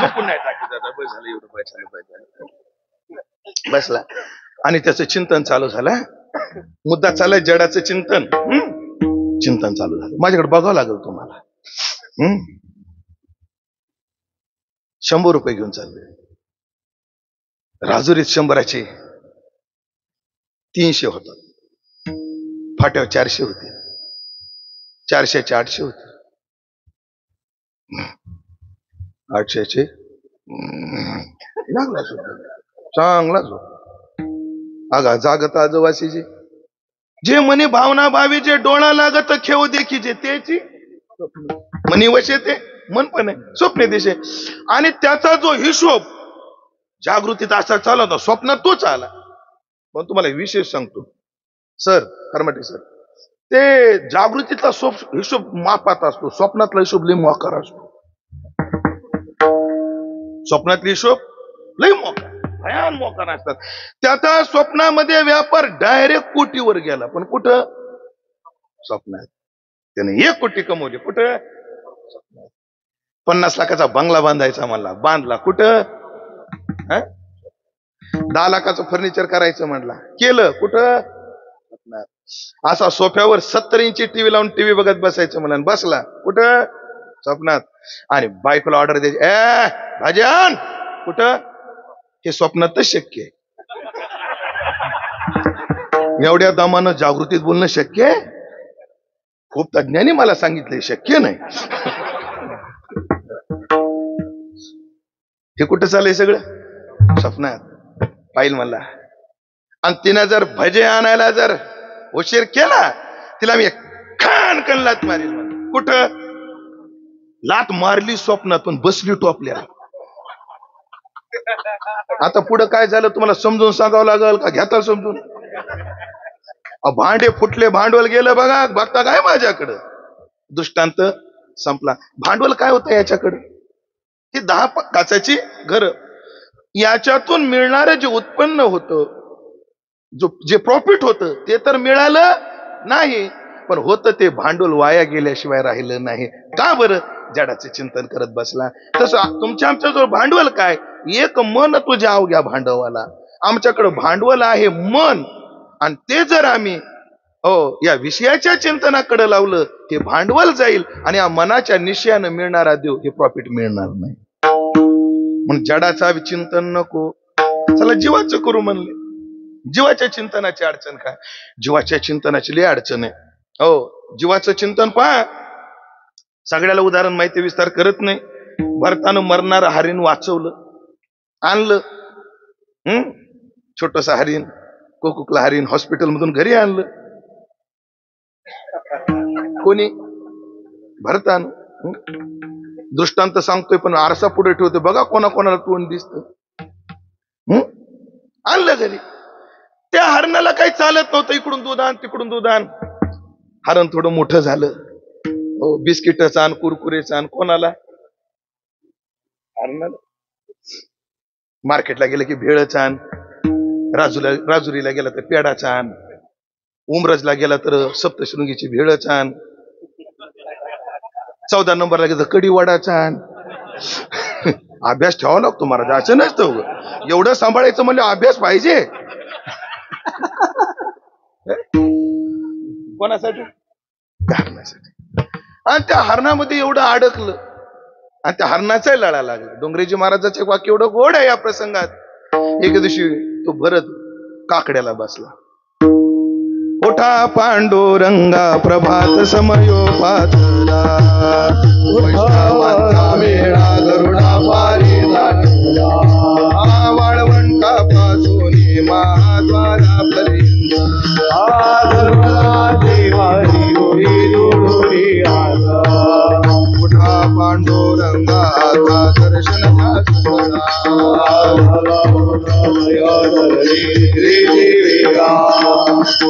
झोपून नाही टाकायचं. आता बस झालं, एवढं पाहिजे. बसला आणि त्याचं चिंतन चालू झालं. मुद्दा चाललाय जडाचं चिंतन. चिंतन चालू झालं. माझ्याकडे बघावं लागेल तुम्हाला. 100 रुपये घेऊन चालले. राजुरीत 100चे 300 होतात. फाट्यावर 400 होते. 400चे 800 होते. 800चे लागला चांगला झोप. आगा जागत आजवासीचे जे मनी भावना भावी, जे डोळा लागत खेळ देखीचे, त्याची मनी वशे ते मन पण आहे स्वप्ने दिशे. आणि त्याचा जो हिशोब जागृतीत असा चालला होता, स्वप्नात तोच आला. पण तुम्हाला विशेष सांगतो सर, खरमाटे सर, ते जागृतीतला हिशोब मापात असतो, स्वप्नातला हिशोब लय मोकार असतो. स्वप्नातला हिशोब लय मोकार, भयान मोकार असतात. त्याचा स्वप्नामध्ये व्यापार डायरेक्ट कोटीवर गेला. पण कुठं? स्वप्नात. त्याने 1 कोटी कमवले. कुठं? स्वप्नात. 50 लाखाचा बंगला बांधायचा म्हणला, बांधला. कुठं? 10 लाखाचं फर्निचर करायचं म्हणला, केलं. कुठं? स्वप्नात. असा सोफ्यावर 70 इंची टीव्ही लावून टीव्ही बघत बसायचं म्हणला, बसला. कुठं? स्वप्नात. आणि बायकोला ऑर्डर द्यायची, भाज्यान. कुठं? हे स्वप्नातच शक्य आहे. एवढ्या दमानं जागृतीत बोलणं शक्य आहे? खूप तज्ञांनी मला सांगितले शक्य नाही. हे कुठं चाललंय सगळं स्वप्नात पाहिल मला. आणि तिनं जर भजे आणायला जर उशीर केला तिला मी खान कन लात मारील. कुठं लात मारली स्वप्नात पण बसली टोपल्याला. आता पुढं काय झालं तुम्हाला समजून सांगावं लागल का घेता समजून. भांडे फुटले भांडवल गेलं बघा. बघता काय माझ्याकडं दृष्टांत संपला. भांडवल काय होतं याच्याकडं. ही 10 काचाची घर. याच्यातून मिळणारं जे उत्पन्न होतं जे प्रॉफिट होतं ते तर मिळालं नाही. पण होतं ते भांडवल वाया गेल्याशिवाय राहिलं नाही. का बरं. जडाचे चिंतन करत बसला. तसं तुमच्या आमच्याजवळ भांडवल काय. एक मन तुझ्या अवघ्या भांडवला. आमच्याकडं भांडवल आहे मन. आणि ते जर आम्ही या विषयाच्या चिंतनाकडे लावलं ते भांडवल जाईल. आणि या मनाच्या निश्चयानं मिळणारा देव हे प्रॉफिट मिळणार नाही. म्हणून जडाचा चिंतन नको. चला जीवाचं करू म्हणले. जीवाच्या चिंतनाची अडचण काय. जीवाच्या चिंतनाची लय अडचण आहे. जीवाचं चिंतन पहा. सगळ्याला उदाहरण माहिती विस्तार करत नाही. भरतानं मरणारं हरिण वाचवलं आणलं. छोटस हरिण कोकुकला हरिण हॉस्पिटल मधून घरी आणलं. कोणी भरतानं. दृष्टांत सांगतोय पण आरसा पुढे ठेवतोय बघा कोणाकोणाला तोंड दिसत. आणलं घरी. त्या हरणाला काही चालत नव्हतं. इकडून दूध आण तिकडून दूध आण. हरण थोडं मोठं झालं. बिस्किट आण कुरकुरे आण. कोणाला हरणाला. मार्केटला गेलं की भेळच आण. राजुरीला गेला तर पेडाच आण. उमरजला गेला तर सप्तशृंगीची भेळच आण. 14 नंबरला गेलं तर कडी वडाचा आण. अभ्यास ठेवावा लागतो महाराज. असं नसतं. एवढं सांभाळायचं म्हणजे अभ्यास पाहिजे. कोणासाठी. कारणासाठी. आणि त्या हरणामध्ये एवढं अडकलं. आणि त्या हरणाचा लढा लागला. डोंगरेजी महाराजाचे वाक्य एवढं गोड आहे या प्रसंगात. एके दिवशी तो भरत काकड्याला बसला. उठा पांडुरंगा प्रभात समयो पातला. मेळा गरुडा पारी वाळवंटा पासून महाद्वारापर्यंत उठा पांडुरंगा दर्शन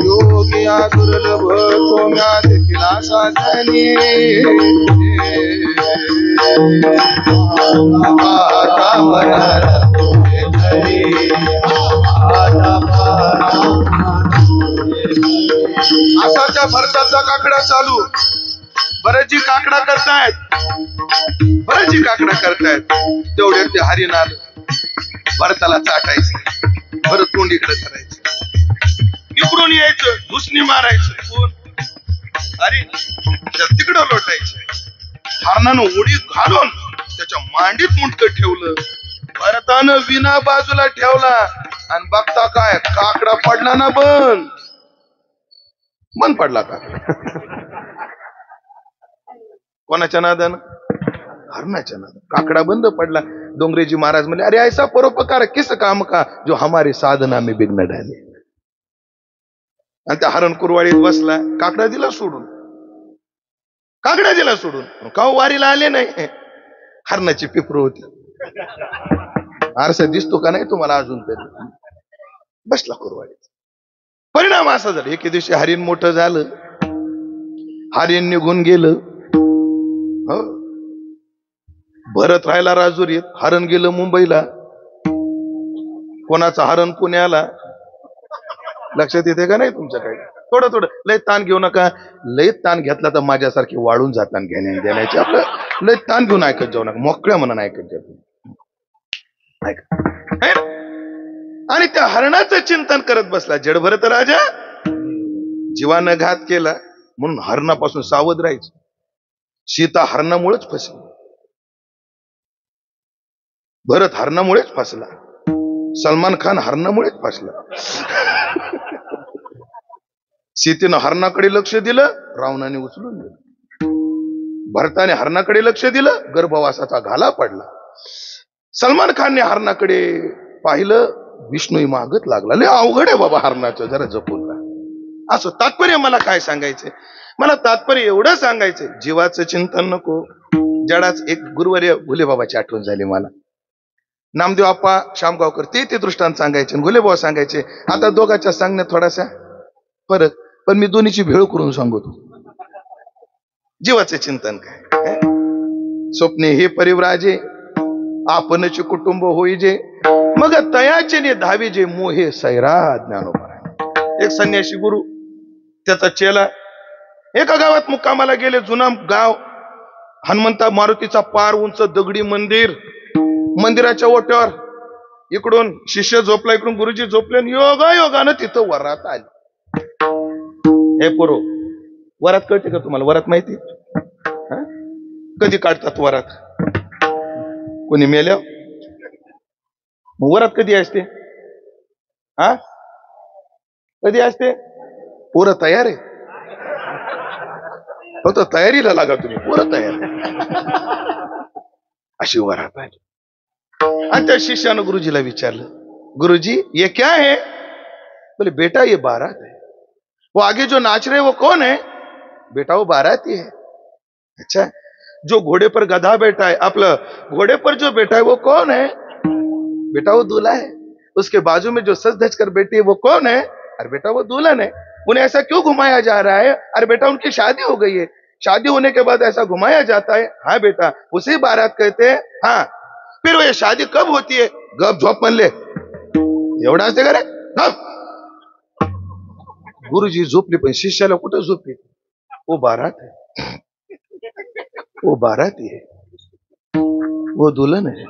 योगिया दुर्लभ कोम्या देखील साधनी. असाच्या भरताचा काकडा चालू. बरेचजी काकडा करतायत. तेवढ्या ते हरिण आलं. भरताला चाटायचं. भरत तोंडीकडे करायचं. इकडून यायचं दुसणी मारायचं. कोण हरिण तिकडं लोटायचं. हरणानं उडी घालून त्याच्या मांडीत मुंडकं ठेवलं. भरतानं विना बाजूला ठेवला. आणि बघता काय काकडा पडला ना बंद. मन पडला काकडा. कोणाच्या नादानं. हरणाच्या नादानं काकडा बंद पडला. डोंगरेजी महाराज म्हणले अरे ऐसा परोपकार किस काम का जो हमारी साधना में बिघ्न डाले. आणि त्या हरण कुरवाडीत बसला. काकडा दिला सोडून. का वारीला आले नाही. हरणाची पिपर होती. आरसा दिसतो का नाही तुम्हाला अजून तरी. बसला कुरवाडीत. परिणाम असा झाला. एके दिवशी हरिण मोठं झालं. हरिण निघून गेलं. भरत राहिला राजुरीत. हरण गेलं मुंबईला. कोणाचा हरण पुण्याला. लक्षात येते का नाही तुमच्याकडे. थोडं लय ताण घेऊ नका. लय ताण घेतला तर माझ्यासारखे वाळून जाताना घेण्या देण्याचे. आपलं लय ताण घेऊन ऐकत जाऊ नका. मोकळ्या मनानं ऐकत जाऊ. आणि त्या हरणाचं चिंतन करत बसला. जड भरत राजा. जीवानं घात केला म्हणून हरणापासून सावध राहायचं. सीता हरणामुळेच फसली. भरत हरणामुळेच फसला. सलमान खान हरणामुळेच फसला. सीतेनं हरणाकडे लक्ष दिलं, रावणाने उचलून दिलं. भरताने हरणाकडे लक्ष दिलं, गर्भवासाचा घाला पडला. सलमान खानने हरणाकडे पाहिलं, विष्णू मागत लागला. लय अवघड आहे बाबा हरणाचं, जरा जपून राहा. असं तात्पर्य मला काय सांगायचंय, मला तात्पर्य एवढं सांगायचंय, जीवाचं चिंतन नको, जडाच. एक गुरुवर्य भुलेबाबाची आठवण झाली मला. नामदेव आप्पा शामगावकर ते दृष्टांत सांगायचे, भुलेबाबा सांगायचे. आता दोघांच्या सांगण्यात थोडासा फरक, पण मी दोन्हीची भेळ करून सांगतो. जीवाचे चिंतन काय, स्वप्ने हे परिव्राजे, आपणचे कुटुंब होईजे, मग तयाचे ने धावीजे, मोहे सैरा ज्ञानोबा. एक संन्यासी गुरु, त्याचा चेला एका गावात मुक्कामाला गेले. जुना गाव, हनुमंता मारुतीचा पार उंच दगडी मंदिर, मंदिराच्या ओट्यावर इकडून शिष्य झोपला, इकडून गुरुजी झोपले. योगा योगानं तिथं वरात आली. हे पोरो, वरात कळते का तुम्हाला? वरात माहिती कधी काढतात वरात? कोणी मेल्या? वरात कधी असते? हा, कधी असते? पोरं तयार आहे, फक्त तयारीला लागा तुम्ही, पोरं तयार. अशी वरात आली. आणि त्या शिष्यानं गुरुजीला विचारलं, गुरुजी ये क्या है? बोले बेटा ये बारात है. वो आगे जो नाच रहे वो कौन है? बेटा वो बाराती है. अच्छा, जो घोड़े पर गधा बैठा है, आपलं घोड़े पर जो बैठा है वो कौन है? बेटा वो दूल्हा है. उसके बाजू में जो सज धज कर बैठी है वो कौन है? अरे बेटा वो दुल्हन है. उन्हें ऐसा क्यों घुमाया जा रहा है? अरे बेटा उनकी शादी हो गई है, शादी होने के बाद ऐसा घुमाया जाता है. हाँ बेटा, उसी बारात कहते हैं. हाँ, फिर वो ये शादी कब होती है? गप झोप म्हणले, एवढा असते का रे? गुरुजी झोपले, पण शिष्याला कुठं झोपली? वो बारात है, वो बाराती है, वो दुल्हन है.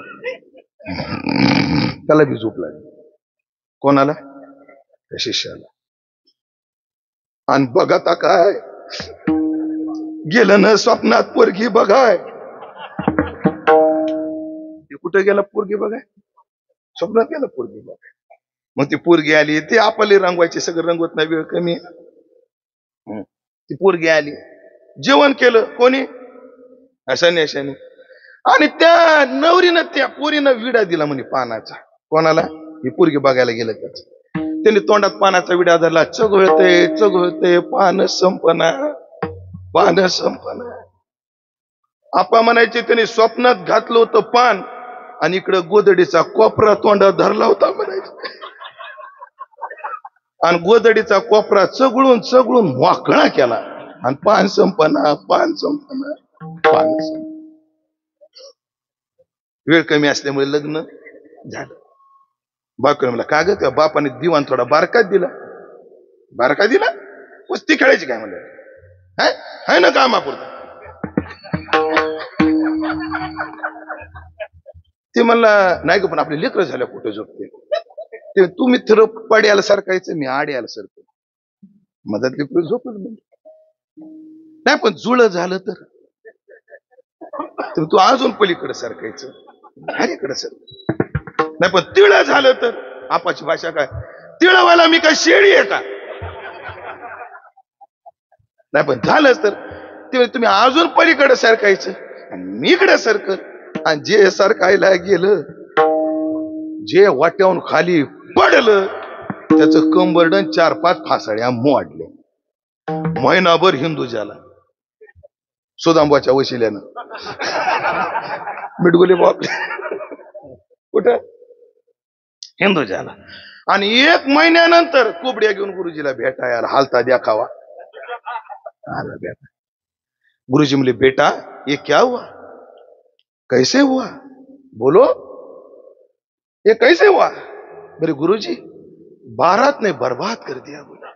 त्याला भी झोप लागली. कोणाला? शिष्याला. आणि बघता काय, गेलं ना स्वप्नात पोरगी बघाय. कुठे गेला पोरगी बघाय? स्वप्नात गेला पोरगी बघाय. मग ती पोरगी आली, ते आपले रंगवायचे, सगळं रंगवत नाही, वेळ कमी. ती पोरगी आली, जेवण केलं कोणी? संन्याशाने. आणि त्या नवरीनं त्या पोरीनं विडा दिला म्हणे पानाचा. कोणाला? ही पोरगी बघायला गेलं त्याच. त्यांनी तोंडात पानाचा विडा धरला. चघळते पान संपना, पान संपना. आपा म्हणायचे त्यांनी स्वप्नात घातलं होतं पान, आणि इकडं गोदडीचा कोपरा तोंडात धरला होता म्हणायचं. आणि गोदडीचा कोपरा चगळून चगळून वाकळा केला, आणि पान संपना, पान संपना, पान संपना. वेळ कमी असल्यामुळे लग्न झालं. बापाने म्हणला, का ग त्या बापाने दिवाण थोडा बारका दिला? बारका दिला? कुस्ती खेळायची काय म्हणलं? है ना कामापुरता. ते म्हणला नाही ग, पण आपले लेकरं झाल्या कुठे झोपते. ते तुम्ही थर पड्याला सरकायचं, मी आड्याला सरतो. मधात लेकरं झोपच नाही, पण जुळ झालं तर तू अजून पलीकडे सरकायचं, हरीकडे सरक नाही. पण तिळ झालं तर आपाची भाषा काय, तिळवायला मी काय शेळी आहे का? नाही, पण झालंच तर ते तुम्ही अजून पलीकडे सरकायचं, आणि मी इकडे सरकत. आणि जे सरकायला गेलं, जे वाट्याहून खाली पडलं, त्याचं कंबरडन 4-5 फासाड्या मोडले. महिनाभर हिंदुजाला सुदांबाच्या वशिल्यानं मिडगुले बाप कुठं हिंदुजाला. आणि 1 महिन्यानंतर कुबड्या घेऊन गुरुजीला भेटायला हालता देखावा आला. बेटा गुरुजी बोले, बेटा ये क्या हुआ, कैसे हुआ, बोलो ये कैसे हुआ? मेरे गुरुजी बारात ने बर्बाद कर दिया. बोला.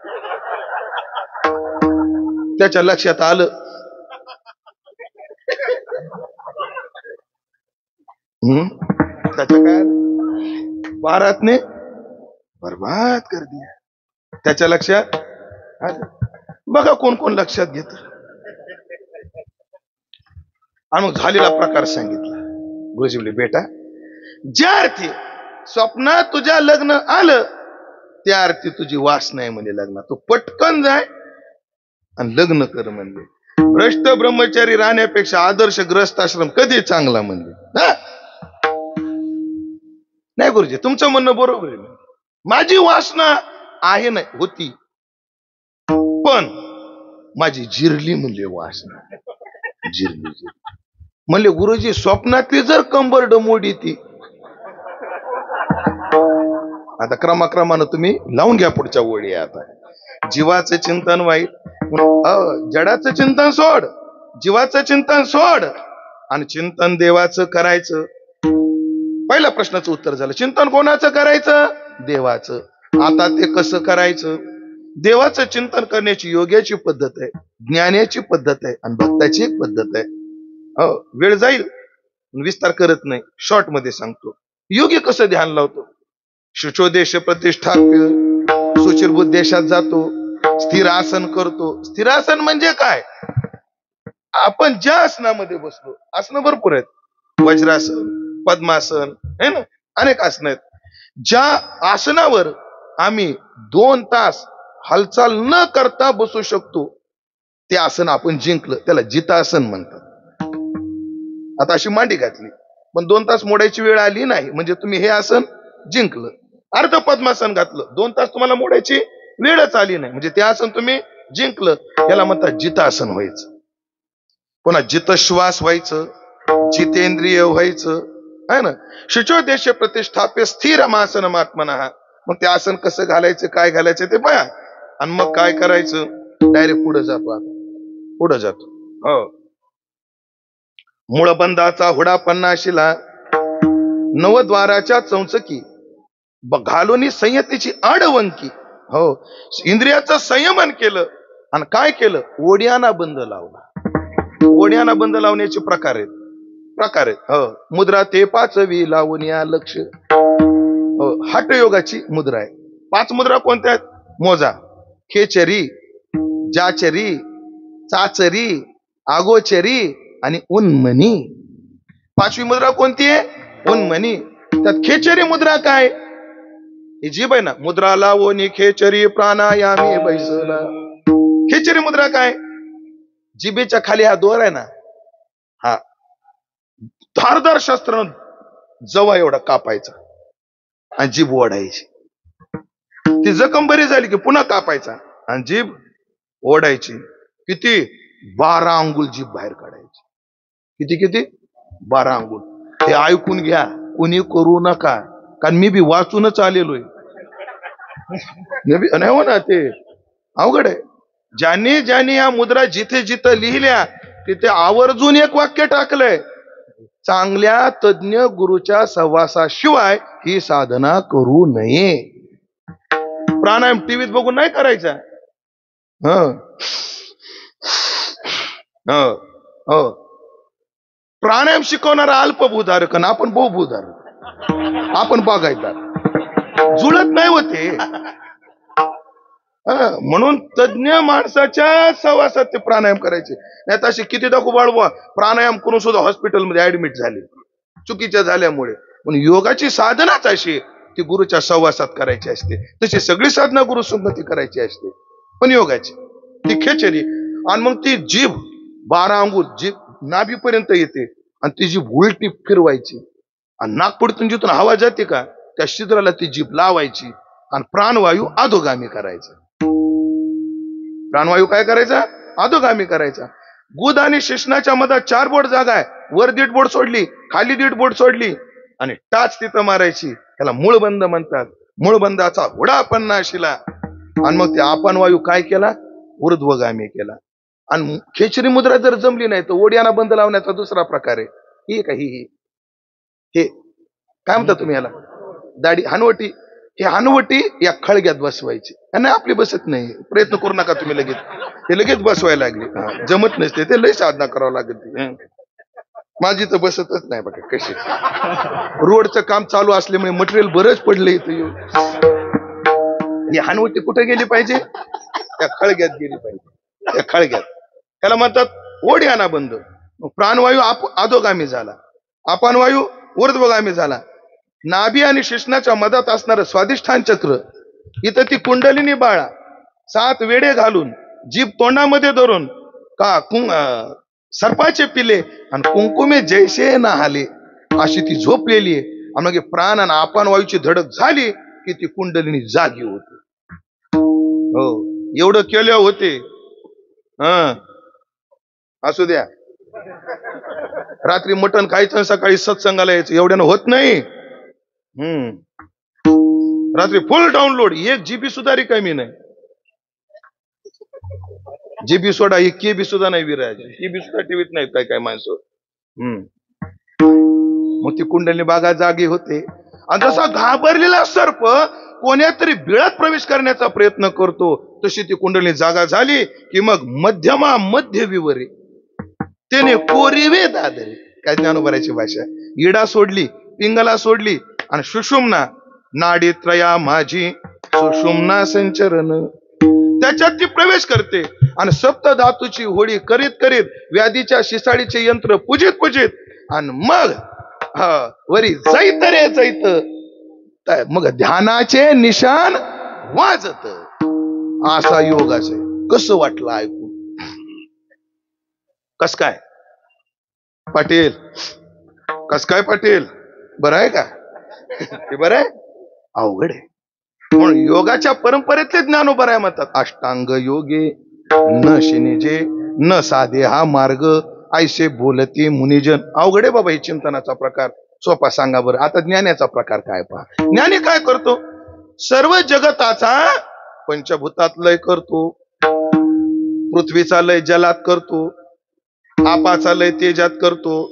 त्याच्या लक्षात आलं, त्याच्या काय, बारात ने बर्बाद कर दिया. त्याच्या लक्षात आलं. बघा कोण कोण लक्षात घेत. आणि झालेला प्रकार सांगितला. गुरुजी बोले, बेटा ज्या अर्थी स्वप्नात तुझ्या लग्न आलं, त्या अर्थी तुझी वास नाही म्हणे लग्नात. तू पटकन जाय आणि लग्न कर म्हणले. भ्रष्ट ब्रह्मचारी राहण्यापेक्षा आदर्श ग्रस्त आश्रम कधी चांगला म्हणले. नाही गुरुजी, तुमचं म्हणणं बरोबर आहे. माझी वासना आहे नाही होती, पण माझी जिरली म्हणले वासना. जिरली म्हणले गुरुजी, स्वप्नातली जर कंबर डमोडी ती. आता क्रमाक्रमानं तुम्ही लावून घ्या पुढच्या ओळी. आता जीवाचं चिंतन वाईट, जडाचं चिंतन सोड, जीवाचं चिंतन सोड आणि चिंतन देवाचं करायचं. पहिल्या प्रश्नाचं उत्तर झालं. चिंतन कोणाचं करायचं? देवाचं. आता ते कसं करायचं? देवाचं चिंतन करण्याची योग्याची पद्धत आहे, ज्ञानाची पद्धत आहे आणि भक्ताची एक पद्धत आहे. वेळ जाईल, विस्तार करत नाही, शॉर्ट मध्ये सांगतो. योगी कसं ध्यान लावतो? शुचोदेश प्रतिष्ठाप्य, सुचिरभूत देशात जातो, स्थिर आसन करतो. स्थिर आसन म्हणजे काय? आपण ज्या आसनामध्ये बसलो, आसनं भरपूर आहेत, वज्रासन, पद्मासन, है ना, अनेक आसन आहेत. ज्या आसनावर आम्ही 2 तास हालचाल न करता बसू शकतो, ते आसन आपण जिंकलं, त्याला जितासन म्हणतात. आता अशी मांडी घातली, पण 2 तास मोडायची वेळ आली नाही, म्हणजे तुम्ही हे आसन जिंकलं. अर्ध पद्मासन घातलं, 2 तास तुम्हाला मोडायची वेळच आली नाही, म्हणजे ते आसन तुम्ही जिंकलं. याला म्हणतात जितासन व्हायचं. पुन्हा जितश्वास व्हायचं, जितेंद्रिय व्हायचं, है ना. शुचोदेश प्रतिष्ठाप्य स्थिर मासन आत्मनः. मग ते आसन कसं घालायचं, काय घालायचं ते बघा. आणि मग काय करायचं? डायरेक्ट पुढे जातो. आता पुढे जातो. हो, मूळबंधाचा हुडा पन्नाशीला, नवद्वाराच्या चौचकी घालून संयतीची आडवंकी. हो, इंद्रियाचं संयमन केलं आणि काय केलं? ओढ्याना बंद लावला. ओढ्याना बंद लावण्याचे प्रकार आहेत. हो, मुद्रा ते 5वी लावून या लक्ष. हो, हठयोगाची मुद्रा आहे. 5 मुद्रा कोणत्या आहेत? मोजा. खेचरी, जाचरी, चाचरी, आगोचरी आणि उन्मनी. 5वी मुद्रा कोणती आहे? उन्मनी. त्यात खेचरी मुद्रा काय? ही जीभ आहे ना, मुद्रा लावोनी खेचरी प्राणायामी बैसला. खेचरी मुद्रा काय? जिभेच्या खाली हा दोर आहे ना, हा धारदार शस्त्र जवा एवढा कापायचा आणि जीभ ओढायची. ती जखम बरी झाली की पुन्हा कापायचा आणि जीभ ओढायची. किती? 12 अंगुल जीभ बाहेर काढायची. किती? 12 अंगुल. हे ऐकून घ्या, कुणी करू नका, कारण मी बी वाचूनच आलेलोय. नाही हो ना, ते अवघड आहे. ज्यांनी या मुद्रा जिथे जिथे लिहिल्या तिथे आवर्जून एक वाक्य टाकलंय: चांगल्या तज्ञ गुरुच्या सहवासाशिवाय ही साधना करू नये. प्राणायाम टीव्हीत बघून नाही करायचा. प्राणायाम शिकवणारा अल्पभूधारक आणि आपण बहुभूधारक, आपण बागायदार. जुळत नाही होते. म्हणून तज्ञ माणसाच्या सहवासात ते प्राणायाम करायचे. नाही तर असे किती दाखवू बाळवा प्राणायाम करून सुद्धा हॉस्पिटलमध्ये ऍडमिट झाले चुकीच्या झाल्यामुळे. म्हणून योगाची साधनाच अशी ती गुरुच्या सहवासात करायची असते. तशी सगळी साधना गुरु संगती करायची असते, पण योगाची ती खेचरी. आणि मग ती जीभ 12 अंगुल जीभ नाभीपर्यंत येते आणि ती जीभ उलटी फिरवायची आणि नागपुडीतून जिथून हवा जाते का त्या छिद्राला ती जीभ लावायची आणि प्राणवायू अधोगामी करायचा. प्राणवायू काय करायचा? अधोगामी करायचा. गुद आणि शिश्नाच्या मधात 4 बोट जागा आहे. वर 1.5 बोट सोडली, खाली 1.5 बोट सोडली आणि टाच तिथं मारायची. त्याला मूळबंध म्हणतात. मूळबंधाचा हुडा पन्नाशीला. आणि मग ते आपण वायू काय केला? ऊर्ध्वगामी केला. आणि खेचरी मुद्रा जर जमली नाही तर ओढ्याना बंद लावण्याचा दुसरा प्रकार आहे. ही काही हे काय म्हणता तुम्ही याला? दाढी हनवटी. हे हनवटी या खळग्यात बसवायची. नाही आपली बसत नाही, प्रयत्न करू नका तुम्ही. लगेच बसवायला लागली. जमत नसते ते, लई साधना करावं लागते. माझी तर बसतच नाही बघा कशी. रोडचं काम चालू असल्यामुळे मटेरियल बरंच पडलं इथं येऊन. ही हनवटी कुठे गेली पाहिजे? त्या खळग्यात गेली पाहिजे. त्या खळग्यात त्याला म्हणतात ओढ्याना बंद. प्राणवायू अधोगामी झाला, आपण वायू ऊर्ध्वगामी झाला. नाभी आणि शिश्नाच्या मधात असणारं स्वाधिष्ठान चक्र, इथं ती कुंडलिनी बाळा 7 वेडे घालून जीभ तोंडामध्ये धरून का सर्पाचे पिले आणि कुंकुमे जैसे नाहाले, अशी ती झोपलेली आहे. आणि मग प्राण आणि आपण वायूची धडक झाली की ती कुंडलिनी जागी होते. हो, एवढं केलं होते. असू द्या, रात्री मटण खायचं सकाळी सत्संगाला यायचं, एवढ्यानं होत नाही. रात्री फुल डाउनलोड, 1 GB सुद्धा रिकामी नाही. GB सोडा, 1 KB सुद्धा नाही विराज, KB सुद्धा टीव्हीत नाहीत काय काय माणसं. मग ती कुंडलिनी बागा जागी होते. आणि जसा घाबरलेला सर्प कोण्या तरी बिळात प्रवेश करण्याचा प्रयत्न करतो, तशी ती कुंडलिनी जागा झाली की मग मध्यमा मध्य विवरे त्याने कोरिवे दादरे. काय ज्ञानोबराची भाषा. इडा सोडली, पिंगला सोडली आणि सुषुम्ना नाडी त्रया माझी सुषुम्ना संचरण, त्याच्यात ती प्रवेश करते. आणि सप्त धातूची होळी करीत करीत व्याधीच्या शिसाळीचे यंत्र पूजित पूजित आणि मग वरी जैत रे जैत, मग ध्यानाचे निशान वाजत. असा योग असे. कसं वाटलं ऐकून? कस काय पाटील, कस काय पाटील, बरं आहे का? ते बरं आहे? अवघड आहे. म्हणून योगाच्या परंपरेतले ज्ञानोबा आहे म्हणतात, अष्टांग योगे न शिनिजे न साधे हा मार्ग ऐसे बोलते मुनिजन. अवघड आहे बाबा हे चिंतनाचा प्रकार. सोपा सांगा बरं. आता ज्ञानाचा प्रकार काय पहा. ज्ञानी काय करतो? सर्व जगताचा पंचभूतात लय करतो, पृथ्वीचा लय जलात करतो, आपाचा लय तेजात करतो,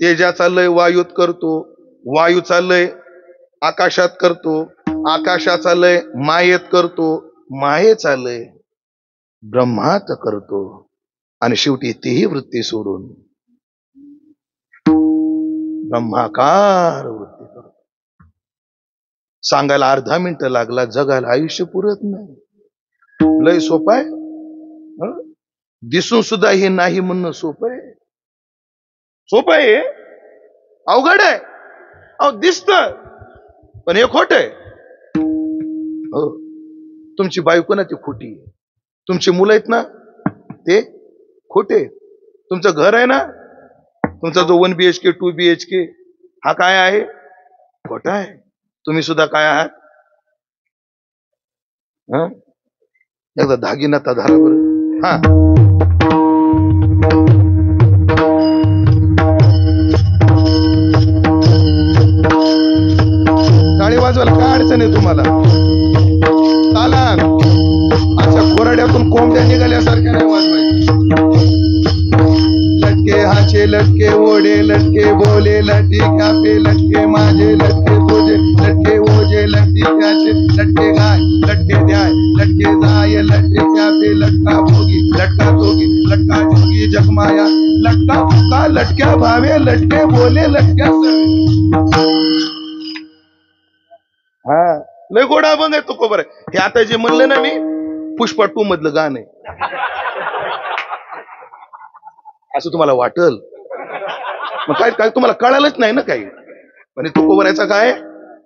तेजाचा लय वायूत करतो, वायूचा लय आकाशात करतो, आकाशाचा लय मायेत करतो, मायेचा लय ब्रह्मात करतो. आणि शेवटी तीही वृत्ती सोडून ब्रह्माकार वृत्ती करतो. सांगायला अर्धा मिनिट लागला, जगायला आयुष्य पुरत नाही. लय सोपं आहे. दिसून सुद्धा हे नाही म्हणणं सोपं आहे. सोपं आहे, अवघड आहे. अहो दिसत पण हे खोट आहे. हो, तुमची बायको ना ती खोटी आहे, तुमची मुलं आहेत ना ते खोटे, तुमचं घर आहे ना, तुमचा जो 1 BHK 2 BHK हा काय आहे? खोटा आहे. तुम्ही सुद्धा काय आहात? एकदा दागिना तर धरा बरं. टाळी वाजवायला काय अडचण आहे तुम्हाला? चाला. अशा कोरड्यातून कोंबड्या निघाल्यासारख्या नाही वाजवायची. लटके हाचे लटके ओढे लटके बोले लटके कापे लटके माझे लटके तुझे लटके ओझे लटके त्याचे लटके गाय लटके द्याय लटके जाय लटके कापे लटका भोगी लटका जोगी लटका जोगी जगमाया लटका फुका लटक्या भावे लटके बोले लटक्या लय गोडा अभंग आहे तो बरं. हे आता जे म्हणलं ना मी, पुष्पा 2 मधलं गाणं आहे. असं तुम्हाला वाटल, मग काय तुम्हाला कळालंच नाही ना काही. पण तुकोबरायचा काय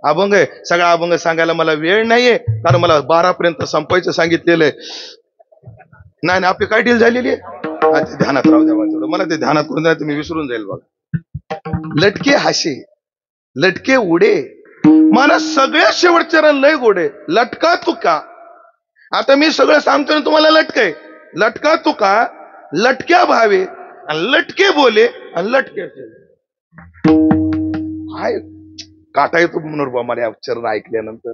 अभंग आहे. सगळा अभंग सांगायला मला वेळ नाहीये, कारण मला 12 पर्यंत संपायचं सांगितलेलं आहे. नाही आपली काय डील झालेली आहे? ध्यानात राहू द्या थोडं, मला ते ध्यानात करून द्या, मी विसरून जाईल बघा. लटके हाशे लटके उडे, मला सगळ्या शेवटचे लय गोडे. लटका तुका, आता मी सगळं सांगतो ना तुम्हाला. लटके लटका तुका लटक्या भावे लटके बोले आणि लटके काय काटा येतो म्हणून मला या चरण ऐकल्यानंतर.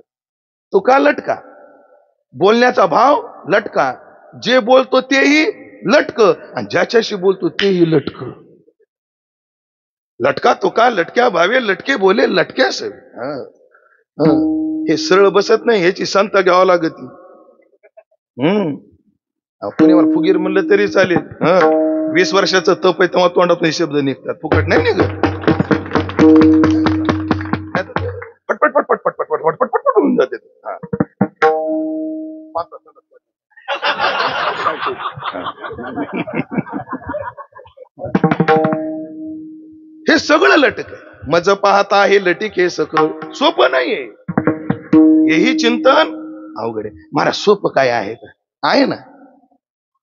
तुका लटका, बोलण्याचा भाव लटका, जे बोलतो तेही लटक आणि ज्याच्याशी बोलतो तेही लटक. लटका तुका लटक्या भावे लटके बोले लटक्या सवे. हे सरळ बसत नाही, ह्याची संत घ्यावं लागत. कोणी मला फुगीर म्हणलं तरी चालेल. 20 वर्षाचं तप आहे तेव्हा तोंडातून शब्द निघतात, फुकट नाही निघत. पटपट पटपट पटपट पटपट पटपट होऊन जाते. हे सगळं लटक आहे. मज पाहता हे लटिक हे सकळ सोपं नाहीये. हेही चिंतन अवघड आहे. महाराज सोपं काय आहे का? आहे ना.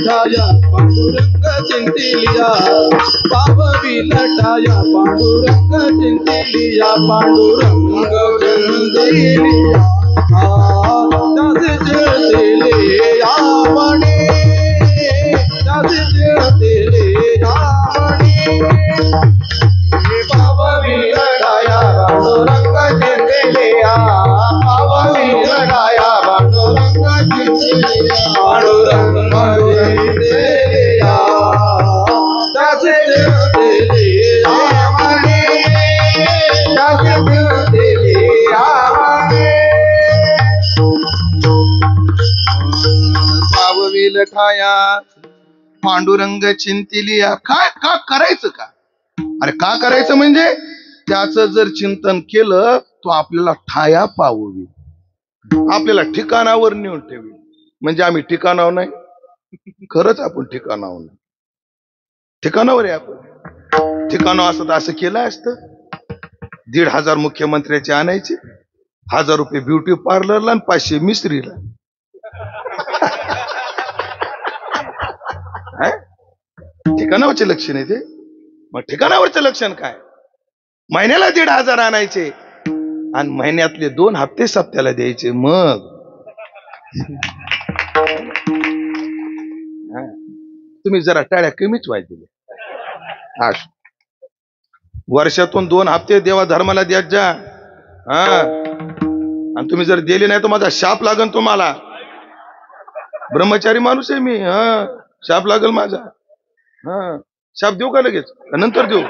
विलठाया पांडुरंग चिंतिलिया पाव विलठाया पांडुरंग चिंतिलिया पांडुरंग चिंतिलिया त्याचे चिंतिलिया म्हणे त्याचे चिंतिलिया म्हणे पाव विलठाया पांडुरंग चिंतिलिया पाव विलठाया पांडुरंग चिंतिलिया पांडुरंग चिंतिलिया त्याचे चिंतिलिया म्हणे त्याचे चिंतिलिया म्हणे पाव विलठाया पांडुरंग चिंतिलिया. काय का करायचं का? अरे का करायचं म्हणजे त्याचं जर चिंतन केलं तो आपल्याला ठाया पाववी, आपल्याला ठिकाणावर नेऊन ठेवी. म्हणजे आम्ही ठिकाणावर नाही, खरंच आपण ठिकाणावर नाही, ठिकाणावर आहे आपण. ठिकाणावर असत असं केलं असतं. 1,500 मुख्यमंत्र्याचे आणायचे, 1000 रुपये ब्युटी पार्लरला आणि 500 मिस्त्रीला. ठिकाणावरचे लक्षण आहे ते. मग ठिकाणावरचं लक्षण काय? महिन्याला 1,500 आणायचे आणि महिन्यातले 2 हप्ते सप्त्याला द्यायचे. मग तुम्ही जरा टाळ्या कमीच व्हायचे. वर्षातून 2 हप्ते देवा धर्माला द्यात जा. आणि तुम्ही जर दिले नाही तर माझा शाप लागल तुम्हाला. ब्रह्मचारी माणूस आहे मी. शाप लागल माझा. शाप देऊ का लगेच? नंतर देऊ.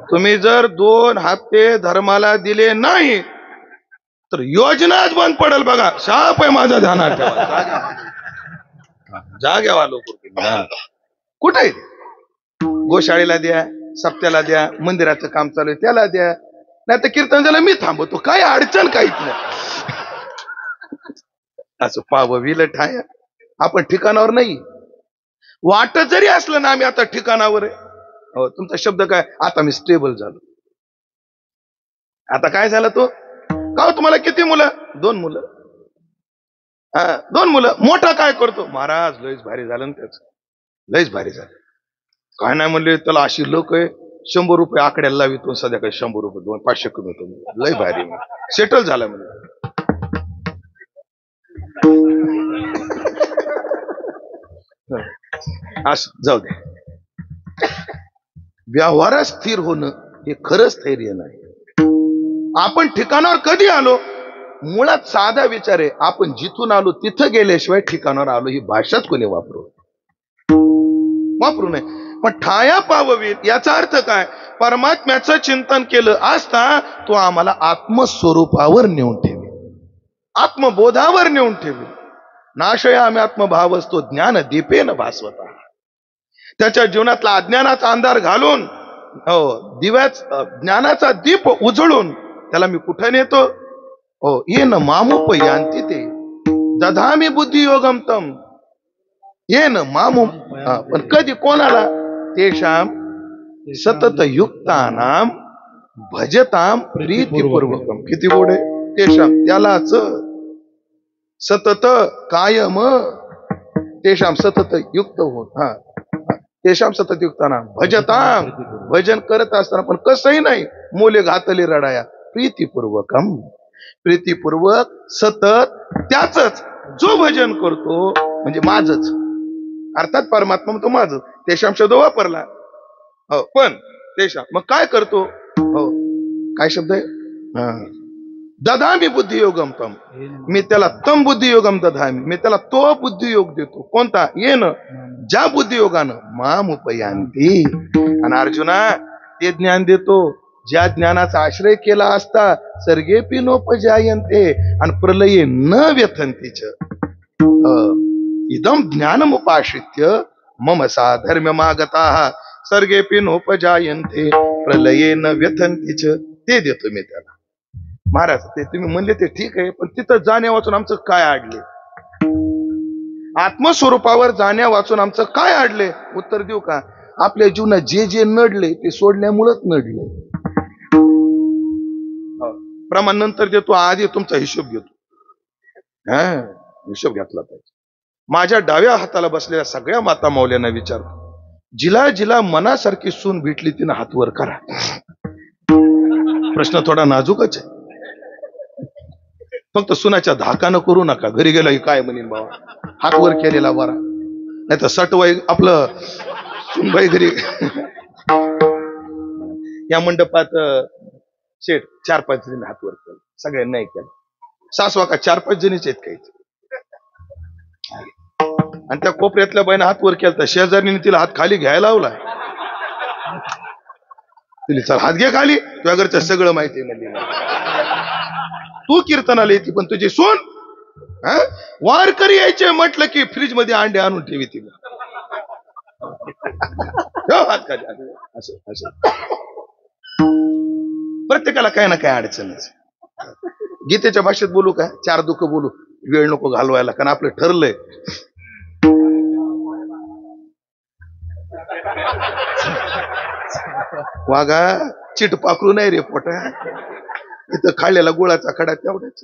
तुम्ही जर 2 हप्ते धर्माला दिले नाही तर योजनाच बंद पडेल बघा. शाप आहे माझा, ध्यानात ठेवा. जाग्यावा लोक कुठे आहे? गोशाळेला द्या, सप्त्याला द्या, मंदिराचं काम चालू आहे त्याला द्या, नाही तर कीर्तनाला मी थांबवतो. काय अडचण काहीच नाही. असं पाव विलठाया. आपण ठिकाणावर नाही. वाटत जरी असलं ना आम्ही आता ठिकाणावर आहे. हो, तुमचा शब्द काय? आता मी स्टेबल झालो. आता काय झालं तो? का हो, तुम्हाला किती मुलं? 2 मुलं. 2 मुलं. मोठा काय करतो? महाराज लयच भारी झालं ना त्याच, लयच भारी झालं. काय नाही म्हणले त्याला अशी लोक आहे, 100 रुपये आकड्याला लावितो, सध्या काही 100 रुपये 500 कमी होतो. लय भारी सेटल झाला म्हणजे. असं जाऊ दे. व्यवहारात स्थिर होणं हे खरंच स्थैर्य नाही. आपण ठिकाणावर कधी आलो? मुळात साधा विचार आहे. आपण जिथून आलो तिथं गेल्याशिवाय ठिकाणावर आलो ही भाषाच कोणी वापरू नये. पण ठाया पाववी याचा अर्थ काय? परमात्म्याचं चिंतन केलं असता तो आम्हाला आत्मस्वरूपावर नेऊन ठेवे, आत्मबोधावर नेऊन ठेवे. नाशयामी आत्मभाव असतो ज्ञान दीपेन भास्वता. त्याच्या जीवनातला अज्ञानाचा अंधार घालून, ज्ञानाचा दीप उजळून त्याला मी कुठे नेतो? येन मामुपयांती ते दधामी बुद्धियोगम तम. येन मामु. पण कधी कोणाला? तेषाम सतत युक्तानाम भजताम प्रीतिपूर्वकम. किती गोड आहे. तेषाम त्यालाच सतत कायम तेषाम सतत युक्त होत. तेषाम सतत युक्तानाम भजताम. भजन करत असताना पण कसंही नाही मोले घातले रडाया. प्रीतिपूर्वकम. प्रीतिपूर्वक सतत त्याच जो भजन करतो म्हणजे माझच, अर्थात परमात्मा तो माझ. तेषाम शब्द वापरला. पण तेषाम मग काय करतो? काय शब्द आहे? दधामी बुद्धियोगम तम. मी त्याला तम बुद्धियोगम दधामी. मी त्याला तो बुद्धियोग देतो. कोणता? येन ज्या बुद्धियोगानं माम उपयांती. आणि अर्जुना ते ज्ञान देतो ज्या ज्ञानाचा आश्रय केला असता सर्गेपी नोपजायन्ते आणि प्रलये न व्यथंतीच. इदम ज्ञानमुपाश्रित्य मम साधर्म्यमागताः सर्गेपी नोपजायन्ते प्रलये न व्यथंतीच. ते देतो मी त्याला. महाराज ते तुम्ही म्हणले ते ठीक आहे, पण तिथं जाण्या वाचून आमचं काय अडले? आत्मस्वरूपावर जाण्या वाचून आमचं काय अडले? उत्तर देऊ का? आपल्या जीवनात जे जे नडले ते सोडल्यामुळेच नडले. प्रमाण नंतर देतो, आधी तुमचा हिशोब घेतो. हिशोब घेतला पाहिजे. माझ्या डाव्या हाताला बसलेल्या सगळ्या माता माऊल्यांना विचारतो, जिला जिला मनासारखी सून भेटली तिनं हात वर करा. प्रश्न थोडा नाजूकच आहे. फक्त सुनाच्या धाकानं करू नका. घरी गेला की काय म्हणेन बाबा, हात वर केलेला बरा, नाही तर सटवाई आपलं सुनबाई घरी. या मंडपात शेठ 4-5 जणी हात वर केला, सगळ्यांना नाही केलं. सासवा का 4-5 जणीच आहेत काही. आणि त्या कोपऱ्यातल्या बाईनं हात वर केला, शेजारीने तिला हात खाली घ्यायला लावला. तिला चल हात घे खाली, तुझ्या घरचं सगळं माहिती आहे म्हणली. तू कीर्तनाला येते पण तुझी सून वारकरी यायचे म्हटलं की फ्रीज मध्ये अंडे आणून ठेवी तिला. हात खाली असं असं. प्रत्येकाला काय ना काय अडचणच. गीतेच्या भाषेत बोलू का? 4 दुःख बोलू, वेळ नको घालवायला, कारण आपलं ठरलंय. वागा चिट पाखरू नाही रे पोटा, इथं खाल्लेला गुळाचा खडा तेवढाच.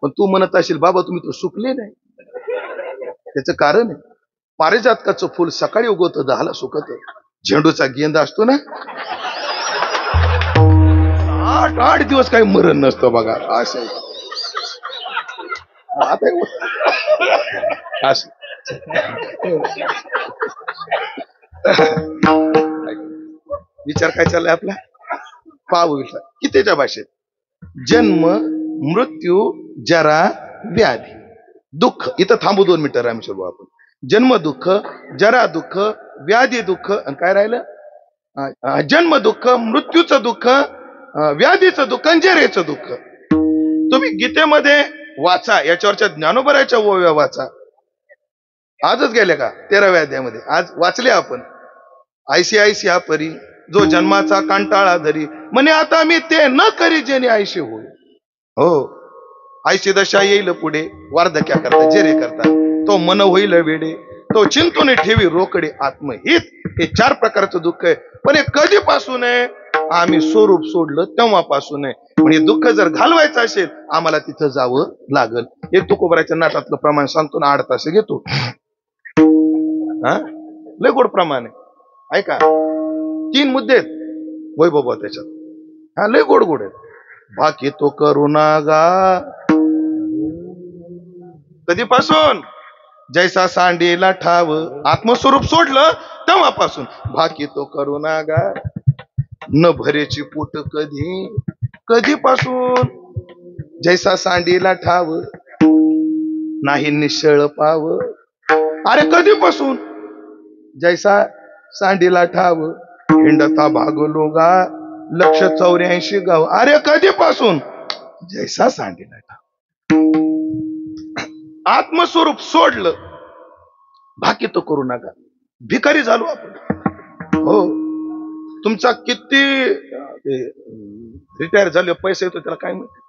पण तू म्हणत असेल बाबा तुम्ही तर सुकले नाही. त्याचं कारण आहे, पारिजातकाचं फुल सकाळी उगवतं 10ला सुकत. झेंडूचा गेंदा असतो ना 8 दिवस काही मरण नसतं बघा. असं असं विचार काय चाललाय आपला? पाहू गीतेच्या भाषेत जन्म, मृत्यू, जरा, व्याधी, दुःख. इथं थांबू 2 मिनिटं रामेश्वर भाऊ. आपण जन्म दुःख, जरा दुःख, व्याधी दुःख, आणि काय राहिलं? जन्म दुःख, मृत्यूचं दुःख, व्याधीचं दुःख, जरेचं दुःख. तुम्ही गीतेमध्ये वाचा, याच्यावरच्या ज्ञानोबराच्या ओव्या वाचा. आजच गेले का 13व्या अध्यायामध्ये? आज वाचले आपण. ऐशी ऐशी हा परी जो जन्माचा कंटाळा धरी, म्हणे आता मी ते न करी जेणे ऐशी होय. हो, ऐशी दशा येईल पुढे, वार्धक्या करता जेरे करता, तो मन होईल वेडे, तो चिंतून ठेवी रोकडे आत्महित. हे 4 प्रकारचं दुःख आहे. पण हे कधीपासून आहे? आम्ही स्वरूप सोडलं तेव्हापासून आहे. म्हणजे दुःख जर घालवायचं असेल आम्हाला तिथं जावं लागल. हे तुकोबराच्या नाटातलं प्रमाण सांगतो ना, 8 तास घेतो. लय गोड प्रमाण आहे. ऐका, 3 मुद्दे आहेत वैभव त्याच्यात. लय गोड गोड आहेत. बाकी तो करुणा गा कधीपासून? जैसा सांडीला ठाव, आत्मस्वरूप सोडलं तेव्हापासून. बाकी तो करुणा गा न भरेची पोट कधी, कधीपासून? जैसा सांडीला ठाव नाही निश्चळ पाव. अरे कधीपासून? जैसा सांडीला ठाव हिंडता भागलो गा 184 गाव. अरे कधीपासून? जैसा सांडीला ठाव. आत्मस्वरूप सोडलं, बाकी तो करू नका. भिकारी झालो आपण. हो, तुमचा किती रिटायर झाले पैसे येतो त्याला काय म्हणते?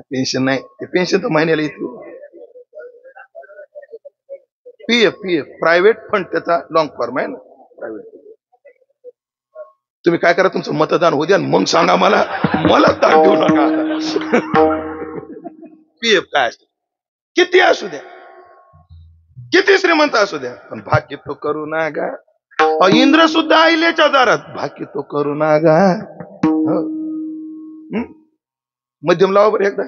पेन्शन नाही. ते पेन्शन तर महिन्याला येतो. पीएफ प्रायव्हेट फंड, त्याचा लॉंग फॉर्म आहे ना प्रायव्हेट. तुम्ही काय करा, तुमचं मतदान होऊ द्या मग सांगा मला दान देऊ नका. पीएफ काय असतं? किती असू द्या, किती श्रीमंत असू द्या, पण भाग्य तो करू नका. इंद्र सुद्धा आईल्याच्या दारात, भाग्य तो करू नका. मध्यम लावा बरं एकदा.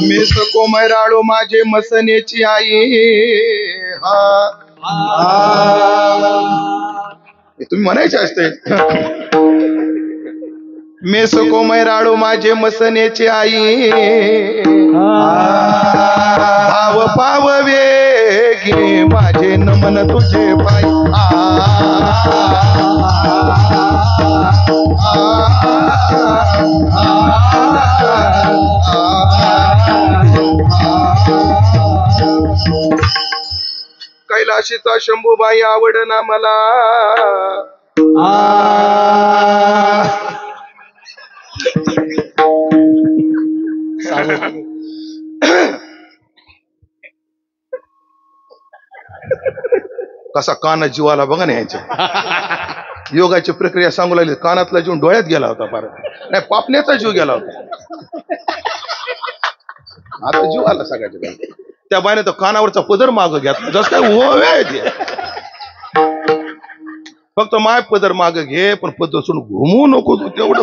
मी सको मैराळू माझे मसनेची आई. तुम्ही म्हणायचे असते. मी सको मैराळू माझे मसनेची आई, भाव पाव वेगी माझे नमन तुझे पायी. कैलाशीचा शंभूबाई आवडना मला, कसा कानात जीवाला बघा ना ह्याच्या. योगाची प्रक्रिया सांगू लागली, कानातला जीव डोळ्यात गेला होता फार, नाही पापण्याचा जीव गेला होता. आता जीव आला सगळ्याच्या. त्या बाईने तो कानावरचा पदर माग घेतला, जस काय ओव्या. फक्त माय पदर माग घे, पण पदर सोडून घुमू नको तू, तेवढं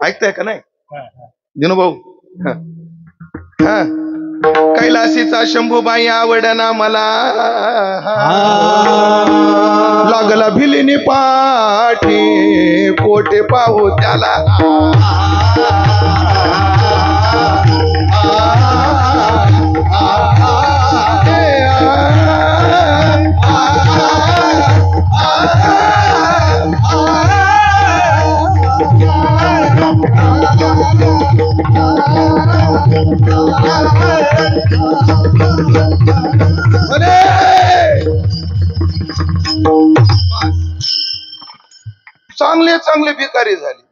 ऐकताय का नाही दिनू भाऊ? हा, कैलासीचा शंभूबाई आवडना मला, लागला भिलीनी पाठी, पोटे पाहू त्याला. चांगले चांगले भिकारी झाले.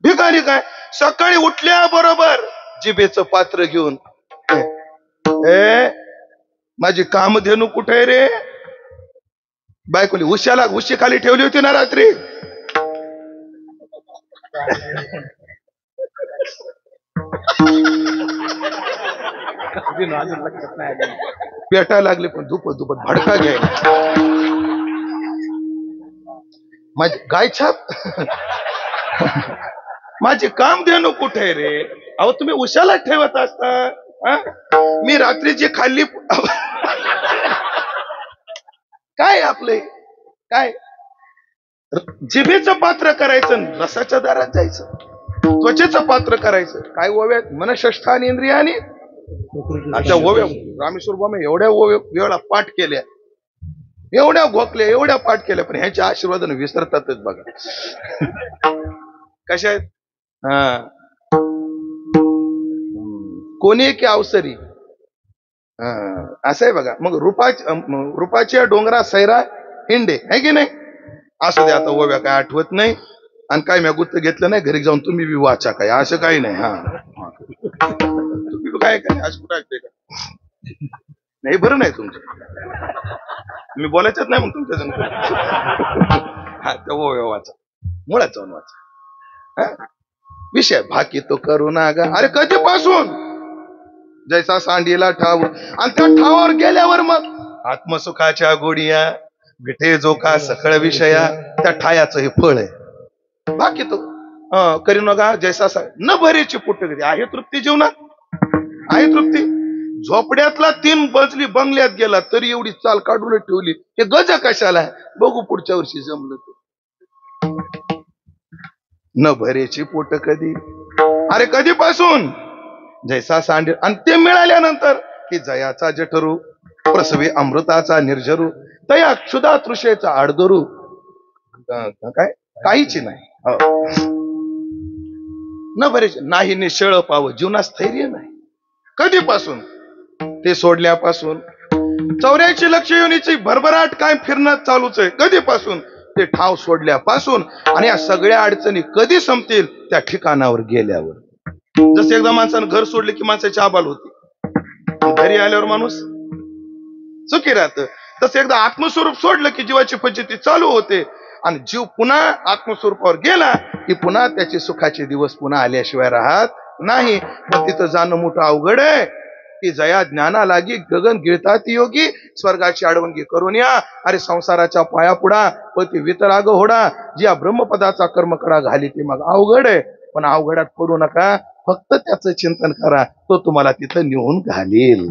भिकारी काय, सकाळी उठल्याबरोबर जिभेचं पात्र घेऊन, माझी कामधेनू कुठे आहे रे? बायकोली उशी खाली ठेवली होती ना रात्री. पेटायला लागले, पण धुपत धुपत भडका घ्यायला. माझी गायछाप, माझी कामधेनू कुठे रे? अहो तुम्ही उशाला ठेवत असता, मी रात्रीची खाल्ली. काय आपले काय, जिभेचं पात्र करायचं, रसाच्या दारात जायचं, त्वचेचं पात्र करायचं. काय ओव्यात मनषष्ठान इंद्रियानी. अच्छा ओव्या रामेश्वर बाबा एवढ्या वेळा पाठ केल्या, एवढ्या घोकल्या, एवढ्या पाठ केल्या, पण ह्याच्या आशीर्वादाने विसरतातच बघा. कशा आहेत? हा, कोणी की अवसरी, असं आहे बघा. मग रूपाच्या डोंगरा सैरा हिंडे, है की नाही? असं दे. आता ओव्या काय आठवत नाही, आणि काय मी गुत्त घेतलं नाही, घरी जाऊन तुम्ही बी वाचा काय, असं काही नाही. हा, तुम्ही काय असं कुठं ऐकते का? नाही बरं नाही तुमचं, मी बोलायचंच नाही मग तुमच्या जण. हा, त्या ओव्या वाचा, मुळात जाऊन वाचा. विषय भाकी तो करू ना ग. अरे कधीपासून जैसा सांडीला ठाव, आणि त्या ठावावर गेल्यावर मग आत्मसुखाच्या गोडिया विठे जो का सकळ विषया, त्या ठायाचं हे फळ आहे. बाकी तो करीन का जैसा न भरेची पुट्ट कधी. आहे तृप्ती जीवनात, आहे तृप्ती. झोपड्यातला 3 बजली बंगल्यात गेला तरी एवढी चाल काढून ठेवली. हे गज कशाला? बघू पुढच्या वर्षी जमलं तर. न भरेची पोट कधी, अरे कधीपासून जैसा सांडे, आणि ते मिळाल्यानंतर की जयाचा जठरू, प्रसवी अमृताचा निर्जरू, तया क्षुधा तृषेचा आडदरू. काय काहीच नाही. न भरेचे नाही, निश्चळ पाव जीवनात स्थैर्य नाही. कधीपासून? ते सोडल्यापासून. 84 लक्ष योनीची भरभराट काय फिरणं चालूच आहे. कधीपासून? ते ठाव सोडल्यापासून. आणि या सगळ्या अडचणी कधी संपतील? त्या ठिकाणावर गेल्यावर. जसं एकदा माणसानं घर सोडले की माणसाची आबाल होती, घरी आल्यावर माणूस सुखी राहत. तसं एकदा आत्मस्वरूप सोडलं की जीवाची फजिती चालू होते, आणि जीव पुन्हा आत्मस्वरूपावर गेला की पुन्हा त्याचे सुखाचे दिवस पुन्हा आल्याशिवाय राहत नाही. पण तिथं जाणं मोठं अवघड आहे. की जया ज्ञाना लागी गगन गिळतात योगी, स्वर्गाची आडवंगी करून या. अरे संसाराच्या पाया पुढा पती वितराग होडा, ज्या ब्रह्मपदाचा कर्म करा घाली ते मग अवघड आहे. पण अवघडात पडू नका, फक्त त्याचं चिंतन करा, तो तुम्हाला तिथं नेऊन घालील.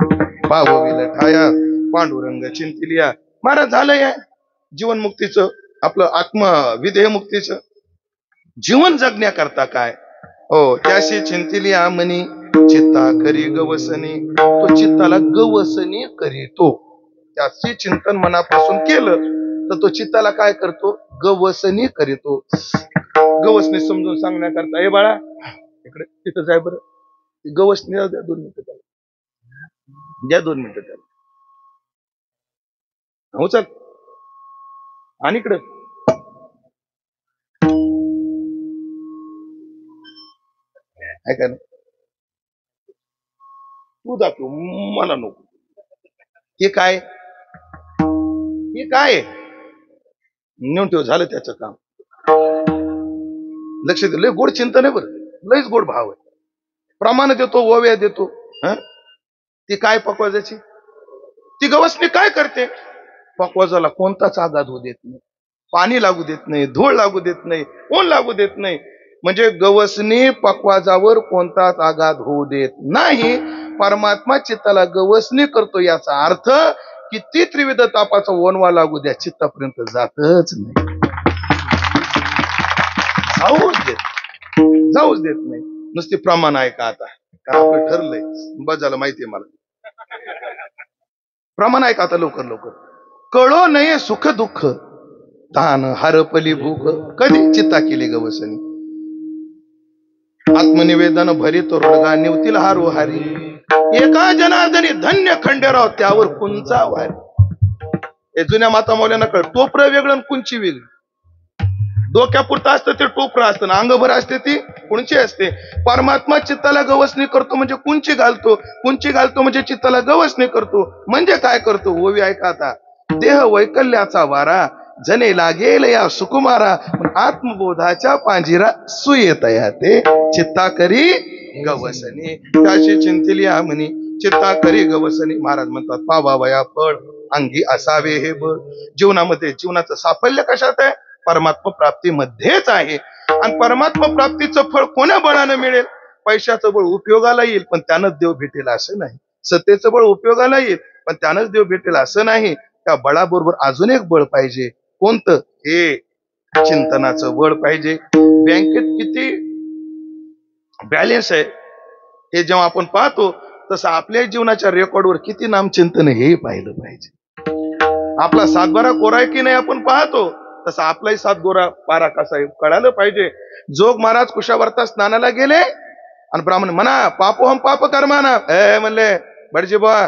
पावविल ठाया पांडुरंग चिंतिलिया. महाराज झालंय जीवनमुक्तीचं, आपलं आत्मविदेह मुक्तीचं जीवन जगण्याकरता काय हो, त्याशी चिंतिलिया मनी चित्ता करी गवसनी. तो चित्ताला गवसनी करीतो. त्याचे चिंतन मनापासून केलं तर तो चित्ताला काय करतो? गवसनी करीतो. गवसनी समजून सांगण्याकरता, ए बाळा इकडे तिथं जाय बरं, गवसनी द्या 2 मिनिटं त्याला, द्या 2 मिनिटं त्याला. हो चल आणि इकडं ऐका ना, तू दाखव मला नको. हे काय हे काय नेऊन ठेव, झालं त्याचं काम. लक्ष दे, लय गोड चिंतन आहे बरं, लयच गोड भाव आहे. प्रमाण देतो, ओव्या देतो. ती काय पकवाजाची, ती गवसणी काय करते, पकवाजाला कोणताच आघात होऊ देत नाही, पाणी लागू देत नाही, धूळ लागू देत नाही, ऊन लागू देत नाही. म्हणजे गवसणी पकवाजावर कोणताच आघात होऊ देत नाही. परमात्मा चित्ताला गवसणी करतो, याचा अर्थ किती त्रिविध तापाचा ओनवा लागू द्या, चित्तापर्यंत जातच नाही, जाऊच देत नाही. नुसती प्रमाण आहे का आता, का आपलं ठरलंय बस झालं, माहितीये मला. प्रमाण आहे का आता, लवकर लवकर कळो नये सुख दुःख, तान हरपली भूक, कधी चित्ता केली गवसणी. आत्मनिवेदन भरितो रोडगा, निवतील हारू हारी, एका जनार्दनी धन्य खंडेराव, त्यावर कुंचा वारी. हे जुन्या माता मौल्यांना कळ, टोपरं वेगळं आणि कुंची वेगळी. डोक्यापुरतं असतं ते टोपरं असतं, अंगभर असते ती कुंची असते. परमात्मा चित्ताला गवसणी करतो म्हणजे कुंची घालतो, कुंची घालतो म्हणजे चित्ताला गवसणी करतो. म्हणजे काय करतो, ओवी ऐका आता. देह वैकल्याचा वारा, जने लागेल या सुकुमारा, आत्मबोधाच्या पांजिरा सुयेतया ते, चित्ता करी गवसणी, त्याशी चिंतिली म्हणी, चित्ता करी गवसणी. महाराज म्हणतात, पावावया फळ अंगी असावे हे बळ. जीवनामध्ये जीवनाचं साफल्य कशात आहे, परमात्मा प्राप्तीमध्येच आहे. आणि परमात्मा प्राप्तीचं फळ कोण्या बळानं मिळेल, पैशाचं बळ उपयोगाला येईल पण त्यानंच देव भेटेल असं नाही, सत्तेचं बळ उपयोगाला येईल पण त्यानंच देव भेटेल असं नाही. त्या बळाबरोबर अजून एक बळ पाहिजे. कोणतं, हे चिंतनाचं बळ पाहिजे. बँकेत किती बॅलेन्स आहे हे जेव्हा आपण पाहतो, तसं आपल्या जीवनाच्या रेकॉर्डवर किती नामचिंतन हे पाहिलं पाहिजे. आपला सातबारा कोराय की नाही आपण पाहतो, तसं आपलाही सात गोरा पारा कसा आहे कळालं पाहिजे. जोग महाराज कुशावर्ता स्नानाला गेले आणि ब्राह्मण म्हणा पापोहम पाप कर्माना, म्हणले बडजी बा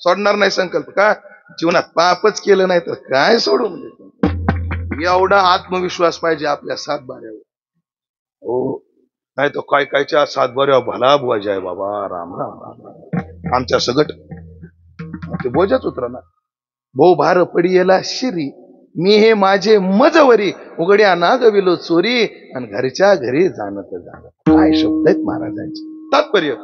सोडणार नाही संकल्प, का जीवनात पापच केलं नाही तर काय सोडू. म्हणजे एवढा आत्मविश्वास पाहिजे आपल्या सातबाऱ्यावर. हो, नाही तर काय कायच्या सातबाऱ्यावर भला बोजा आहे बाबा, राम राम राम. आमच्या सगट ते बोजाच उतरणार. भो भार पडियेला शिरी, मी हे माझे मजवरी, उघड्या ना गविलो चोरी, आणि घरच्या घरी जाणत जाणं. काय शब्द आहेत महाराजांचे. तात्पर्य,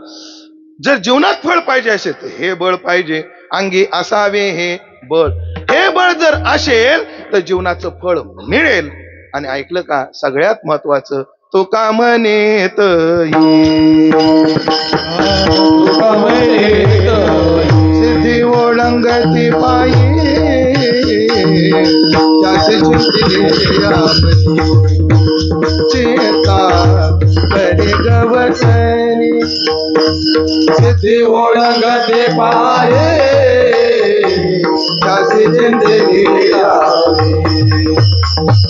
जर जीवनात फळ पाहिजे असेल तर हे बळ पाहिजे, अंगी असावे हे बळ. हे बळ जर असेल तर जीवनाचं फळ मिळेल. आणि ऐकलं का, सगळ्यात महत्वाचं, तो कामनेत सिद्धी ओळंगती पायी, चेता करे गवसणी, सिद्धी ओळंगते पाये, त्याची जिंदगी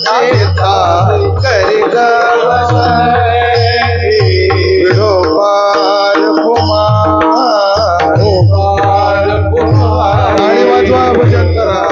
चेता करे गवसणी. विडोबार कुमार, आणि वाजवा भजन करा.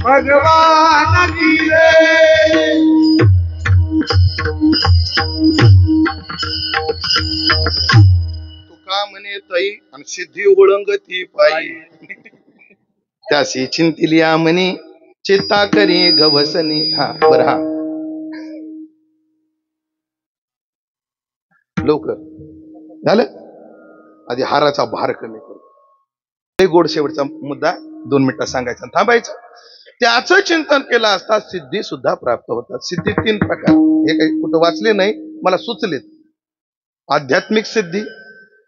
भगवान की तुका म्हणे तई आणि सिद्धी ओळंगती पायी त्याशी चिंतिलिया म्हणे चित्ता करी गवसनी. हा बरं, हा लवकर झालं. आधी हाराचा भार कमी करू. ते गोड शेवटचा मुद्दा 2 मिनिटात सांगायचा, थांबायचं. त्याचं चिंतन केलं असता सिद्धी सुद्धा प्राप्त होतात. सिद्धी 3 प्रकार, हे काही कुठं वाचले नाही, मला सुचलेत. आध्यात्मिक सिद्धी,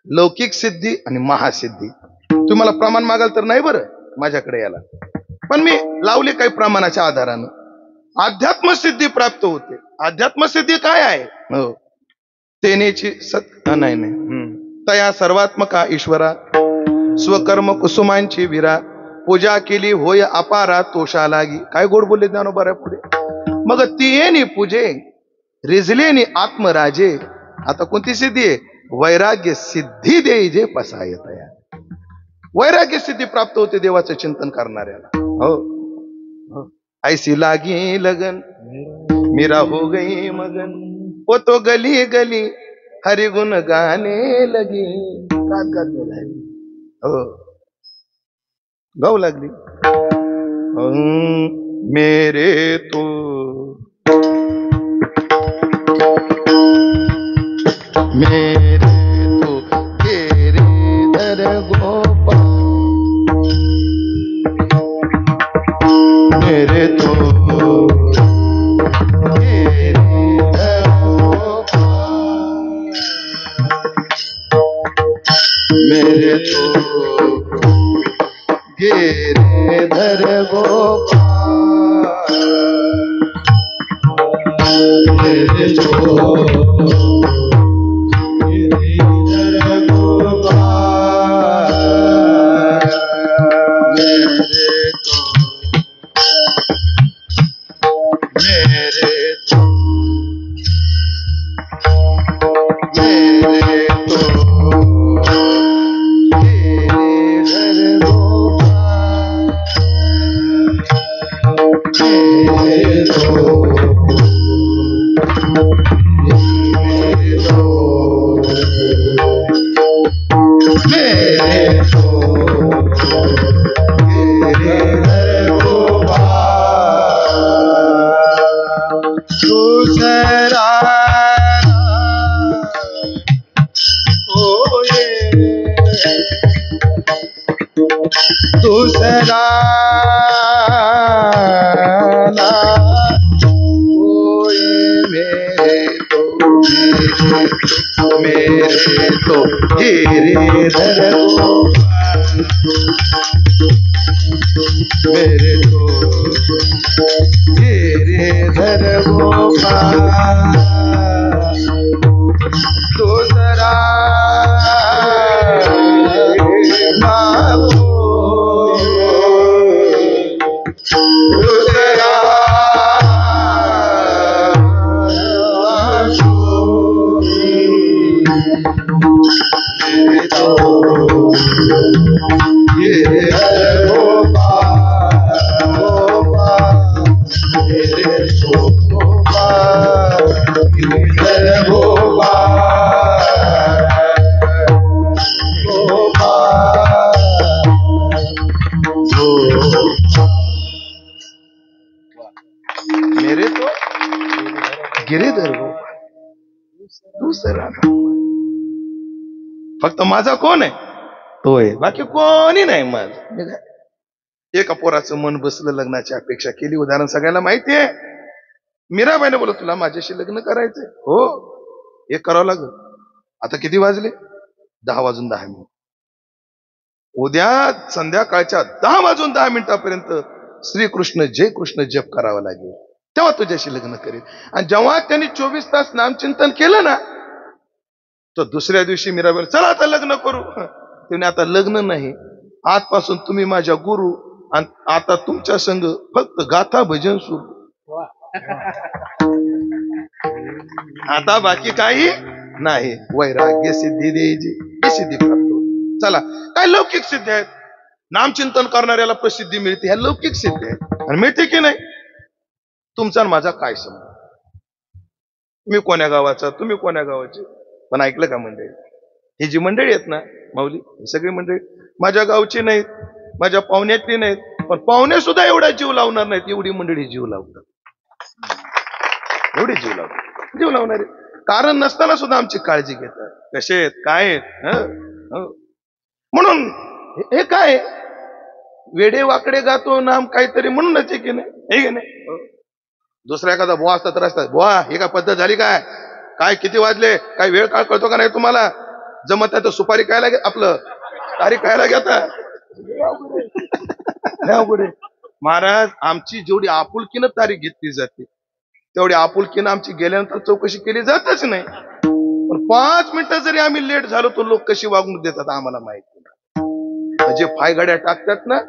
लौकिक सिद्धी आणि महासिद्धी. तुम्हाला प्रमाण मागाल तर नाही बरं माझ्याकडे याला, पण मी लावले काही प्रमाणाच्या आधारानं. अध्यात्मसिद्धी प्राप्त होते. अध्यात्मसिद्धी काय आहे? हो, तेनेची नाही तया सर्वात्मका ईश्वरा स्वकर्म कुसुमांची विरा पूजा केली होय अपारा तोषा लागी. काय गोड बोलले ज्ञानोबा पुढे. मग ती येणी पूजे रिझलेनी आत्मराजे. आता कोणती सिद्धी आहे? वैराग्य सिद्धी देई जे पसायत. वैराग्य सिद्धी प्राप्त होते देवाचं चिंतन करणाऱ्याला. हो, ऐसी लागी लगन मीरा हो गई मगन वो तो गली गली हरि गुण गाने लगी. हो, गाऊ लागली. मेरे तो तेरे दर गोपाल मेरे तो तेरे दर गोपाल मेरे तो गिरिधर गोपाल मेरे तो दूसरा मेरे तो गिरिधर गोपाल मेरे तो गिरिधर गोपाल दूसरा फक्त माझा कोण आहे? तो आहे, बाकी कोणी नाही माझं. एका पोराचं मन बसलं, लग्नाची अपेक्षा केली. उदाहरण सगळ्याला माहिती आहे. मीराबाईने बोलत तुला माझ्याशी लग्न करायचंय? हो, हे करावं लागल. आता किती वाजले? 10:10. उद्या संध्याकाळच्या 10:10 श्रीकृष्ण जय कृष्ण जप करावा लागेल, तेव्हा तुझ्याशी लग्न करेल. आणि जेव्हा त्यांनी 24 तास नामचिंतन केलं ना, तर दुसऱ्या दिवशी मीराबाई चला आता लग्न करू. त्याने आता लग्न नाही, आजपासून तुम्ही माझ्या गुरु, आणि आता तुमच्या संग फक्त गाथा भजन सुरू. आता बाकी काही नाही. वैराग्य सिद्धी द्यायची, ही सिद्धी प्राप्त होते. चला, काय लौकिक सिद्धी आहेत. नामचिंतन करणाऱ्याला प्रसिद्धी मिळते, ह्या लौकिक सिद्धी आहेत. आणि मिळते की नाही, तुमचा आणि माझा काय संबंध. मी कोण्या गावाचा, तुम्ही कोण्या गावाचे. पण ऐकलं का मंडळी, ही जी मंडळी आहेत ना माऊली, ही सगळी मंडळी माझ्या गावची नाहीत, माझ्या पाहुण्यातली नाहीत, पण पाहुणे सुद्धा एवढा जीव लावणार नाहीत, एवढी मंडळी जीव लावतात. एवढी जीव लावणारे कारण नसताना सुद्धा आमची काळजी घेतात. कसे आहेत, काय आहेत. म्हणून हे काय वेडे वाकडे गातो नाम काहीतरी म्हणूनच आहे की नाही, हे की नाही. दुसरा एखादा बुवा असता तर असतात, बुवा हे काय पद्धत झाली काय, काय किती वाजले, काय वेळ काळ कळतो का नाही तुम्हाला, जमत नाही तर सुपारी खायला आपलं तारीख खायला घेता. महाराज, आमची जेवढी आपुलकीनं तारीख घेतली जाते तेवढी आपुलकीनं आमची गेल्यानंतर चौकशी केली जातच नाही. पण 5 मिनिटं जरी आम्ही लेट झालो तर लोक कशी वागणूक देतात आम्हाला माहिती नाही. जे फाय गाड्या टाकतात ना,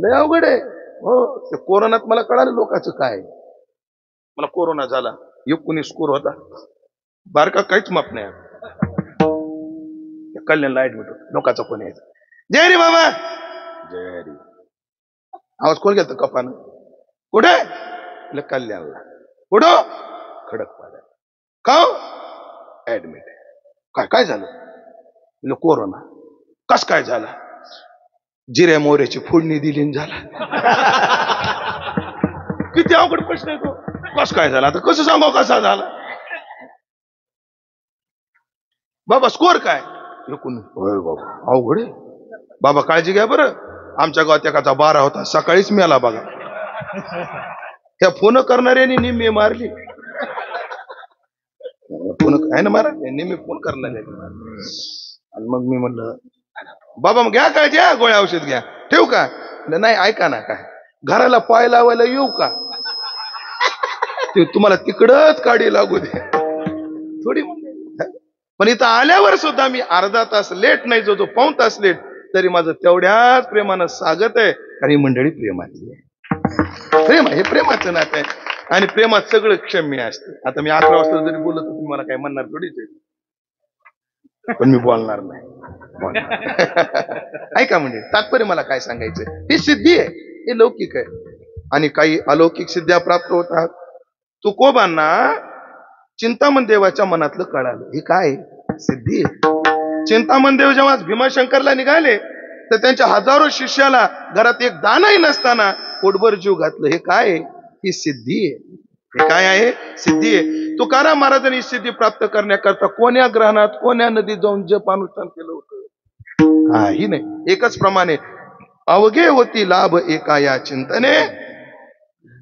लय अवघड आहे. हो, ते कोरोनात मला कळालं लोकांचं काय. मला कोरोना झाला, 19 स्कोर होता, बारका काहीच माप नाही. कल्याणला ऍडमिट होतो, लोकांचा कोण यायचा, जय रे बाबा जय रे. आवाज कोण घेतो कपानं, कुठे कल्याणला, कुठं खडकपाड्या, का ऍडमिट. काय काय झालं, कोरोना. कस काय झाला, जिऱ्या मोऱ्याची फोडणी दिली झाला. किती अवघड प्रश्न आहे तो. कस काय झाला, आता कसं सांगू कसा झाला. बाबा स्कोर काय, बाबा अवघड आहे. बाबा काळजी घ्या बरं, आमच्या गावात एकाचा 12 होता, सकाळीच मेला बघा. त्या फोन करणाऱ्याने निम्मी मारली. फोन आहे ना मारा, निम्मी फोन करणारे. आणि मग मी म्हणलं बाबा मग घ्या काळजी, गोळ्या औषध घ्या, ठेवू का. नाही ऐका ना, काय घराला पाय लावायला येऊ का, ते तुम्हाला तिकडच काढी लागू दे थोडी. पण इथं आल्यावर सुद्धा मी अर्धा तास लेट नाही, जो 5 तास लेट, तरी माझं तेवढ्याच प्रेमानं स्वागत आहे. कारण ही मंडळी प्रेमाची आहे. प्रेम हे प्रेमाचं नातं आहे, आणि प्रेमात सगळं क्षम्य असते. आता मी 11 वाजता जरी बोलत तर तुम्ही मला काय म्हणणार थोडीच आहे, पण मी बोलणार नाही. ऐका म्हणजे तात्पर्य मला काय सांगायचं, ही सिद्धी आहे, हे लौकिक आहे. आणि काही अलौकिक सिद्ध्या प्राप्त होतात. तुकोबांना चिंतामण देवाच्या मनातलं कळालं, हे काय सिद्धी आहे. चिंतामण देव जेव्हा भीमाशंकरला निघाले तर त्यांच्या हजारो शिष्याला घरात एक दानाही नसताना पोटभर जीव घातलं. हे काय आहे, ही सिद्धी आहे. हे काय आहे, सिद्धी आहे. तुकाराम महाराजांनी सिद्धी प्राप्त करण्याकरता कोण्या ग्रहणात कोण्या नदीत जाऊन जप अनुष्ठान केलं होतं, काही नाही. एकच प्रमाणे अवघे होती लाभ एका या चिंतने,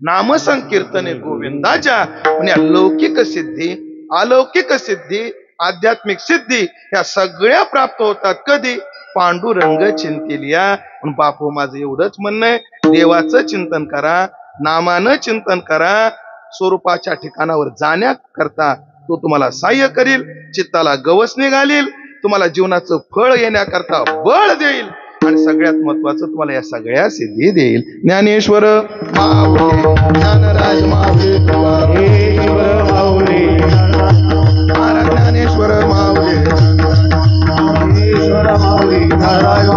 नाम संकीर्तने गोविंदाच्या. म्हणजे लौकिक सिद्धी, अलौकिक सिद्धी, आध्यात्मिक सिद्धी ह्या सगळ्या प्राप्त होतात कधी, पांडुरंग चिंतिलिया. बापू माझं एवढंच म्हणणं आहे, देवाचं चिंतन करा, नामानं चिंतन करा, स्वरूपाच्या ठिकाणावर जाण्याकरता तो तुम्हाला सहाय्य करील, चित्ताला गवसणी घालील, तुम्हाला जीवनाचं फळ येण्याकरता बळ देईल, आणि सगळ्यात महत्वाचं तुम्हाला या सगळ्या सिद्धी देईल. ज्ञानेश्वर माऊली, ज्ञानराज माऊली, ज्ञानेश्वर माऊली, ज्ञानेश्वर माऊली, नारायण